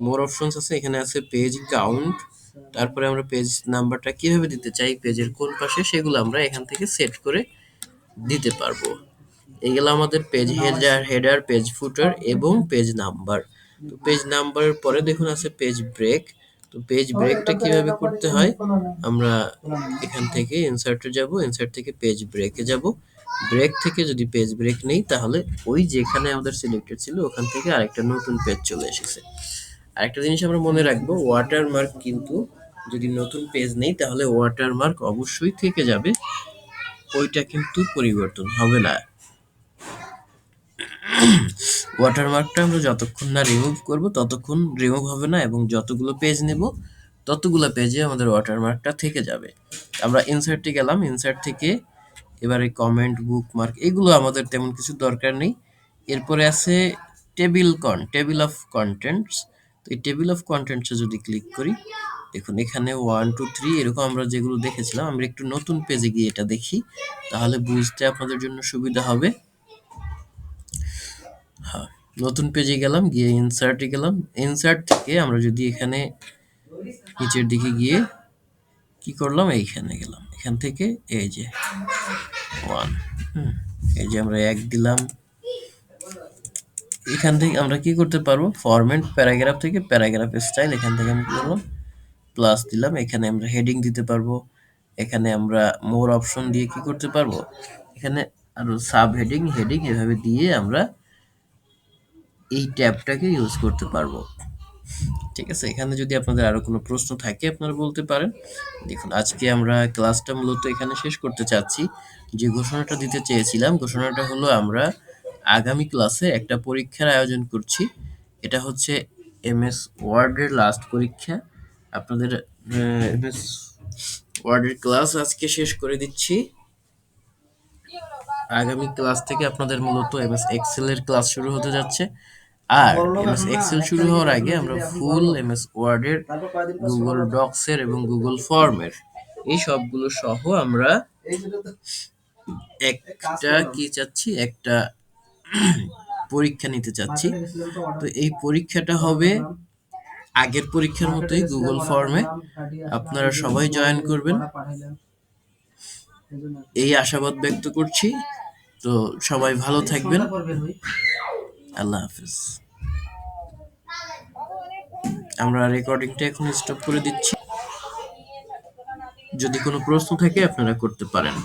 মোর অপশনস আছে, এখানে আছে পেজ কাউন্ট। তারপরে আমরা পেজ নাম্বারটা কিভাবে দিতে চাই, পেজের কোন পাশে, সেগুলো আমরা এখান থেকে সেট করে দিতে পারবো। এগুলো আমাদের পেজ হেডার, পেজ ফুটার এবং পেজ নাম্বার। তো পেজ নাম্বারের পরে দেখুন আছে পেজ ব্রেক। তো পেজ ব্রেকটা কিভাবে করতে হয়, আমরা এখান থেকে ইনসার্টে যাব, ইনসার্ট থেকে পেজ ব্রেকে যাব। ব্রেক থেকে যদি পেজ ব্রেক নেই তাহলে ওই যেখানে আমাদের সিলেক্টেড ছিল ওখান থেকে আরেকটা নতুন পেজ চলে এসেছে। আরেকটা জিনিস আমরা মনে রাখবো, ওয়াটারমার্ক কিন্তু যদি নতুন পেজ নেই তাহলে ওয়াটারমার্ক অবশ্যই থেকে যাবে, ওইটা কিন্তু পরিবর্তন হবে না। ওয়াটারমার্কটা আমরা যতক্ষণ না রিমুভ করব ততক্ষণ রিমুভ হবে না, এবং যতগুলো পেজ নেব ততগুলো পেজে আমাদের ওয়াটারমার্কটা থেকে যাবে। আমরা ইনসার্টে গেলাম, ইনসার্ট থেকে এবারে কমেন্ট, বুকমার্ক, এগুলো আমাদের তেমন কিছু দরকার নেই। এরপরে আছে টেবিল অফ কন্টেন্টস। তো এই টেবিল অফ কন্টেন্টসে যদি ক্লিক করি, দেখুন এখানে 1 2 3 এরকম আমরা যেগুলো দেখেছিলাম, আমরা একটু নতুন পেজে গিয়ে এটা দেখি, তাহলে বুঝতে আপনাদের জন্য সুবিধা হবে। হ্যাঁ, নতুন পেজে গেলাম, গিয়ে ইনসার্টে গেলাম, ইনসার্ট থেকে আমরা যদি এখানে নিচের দিকে গিয়ে কি করলাম, এইখানে গেলাম, এখান থেকে এই যে 1, এই যে আমরা 1 দিলাম। এখান থেকে আমরা কি করতে পারবো, ফরম্যাট প্যারাগ্রাফ থেকে প্যারাগ্রাফ স্টাইল, এখান থেকে আমি কি করলাম, প্লাস দিলাম। এখানে আমরা হেডিং দিতে পারবো, এখানে আমরা মোর অপশন দিয়ে কি করতে পারবো, এখানে আরো সাব হেডিং, হেডিং এভাবে দিয়ে আমরা এই ট্যাবটাকে ইউজ করতে পারবো। ঠিক আছে, এখানে যদি আপনাদের আরো কোনো প্রশ্ন থাকে আপনারা বলতে পারেন। দেখুন আজকে আমরা ক্লাসটা মূলত এখানে শেষ করতে চাচ্ছি। যে ঘোষণাটা দিতে চেয়েছিলাম, ঘোষণাটা হলো আমরা আগামী ক্লাসে একটা পরীক্ষার আয়োজন করছি। এটা হচ্ছে এমএস ওয়ার্ডের লাস্ট পরীক্ষা। আপনাদের এমএস ওয়ার্ডের ক্লাস আজকে শেষ করে দিচ্ছি। আগামী ক্লাস থেকে আপনাদের মূলত এমএস এক্সেল এর ক্লাস শুরু হতে যাচ্ছে। আর এমএস এক্সেল শুরু হওয়ার আগে আমরা ফুল এমএস ওয়ার্ডের, গুগল ডক্স এর এবং গুগল ফর্মের এই সবগুলো সহ আমরা একটা কি চাচ্ছি, একটা পরীক্ষা নিতে চাচ্ছি। তো এই পরীক্ষাটা হবে আগের পরীক্ষার মতোই গুগল ফর্মে। আপনারা সবাই জয়েন করবেন এই আশাবাদ ব্যক্ত করছি। তো সবাই ভালো থাকবেন, আল্লাহ হাফেজ। আমরা রেকর্ডিংটা এখন স্টপ করে দিচ্ছি। যদি কোনো প্রশ্ন থাকে আপনারা করতে পারেন।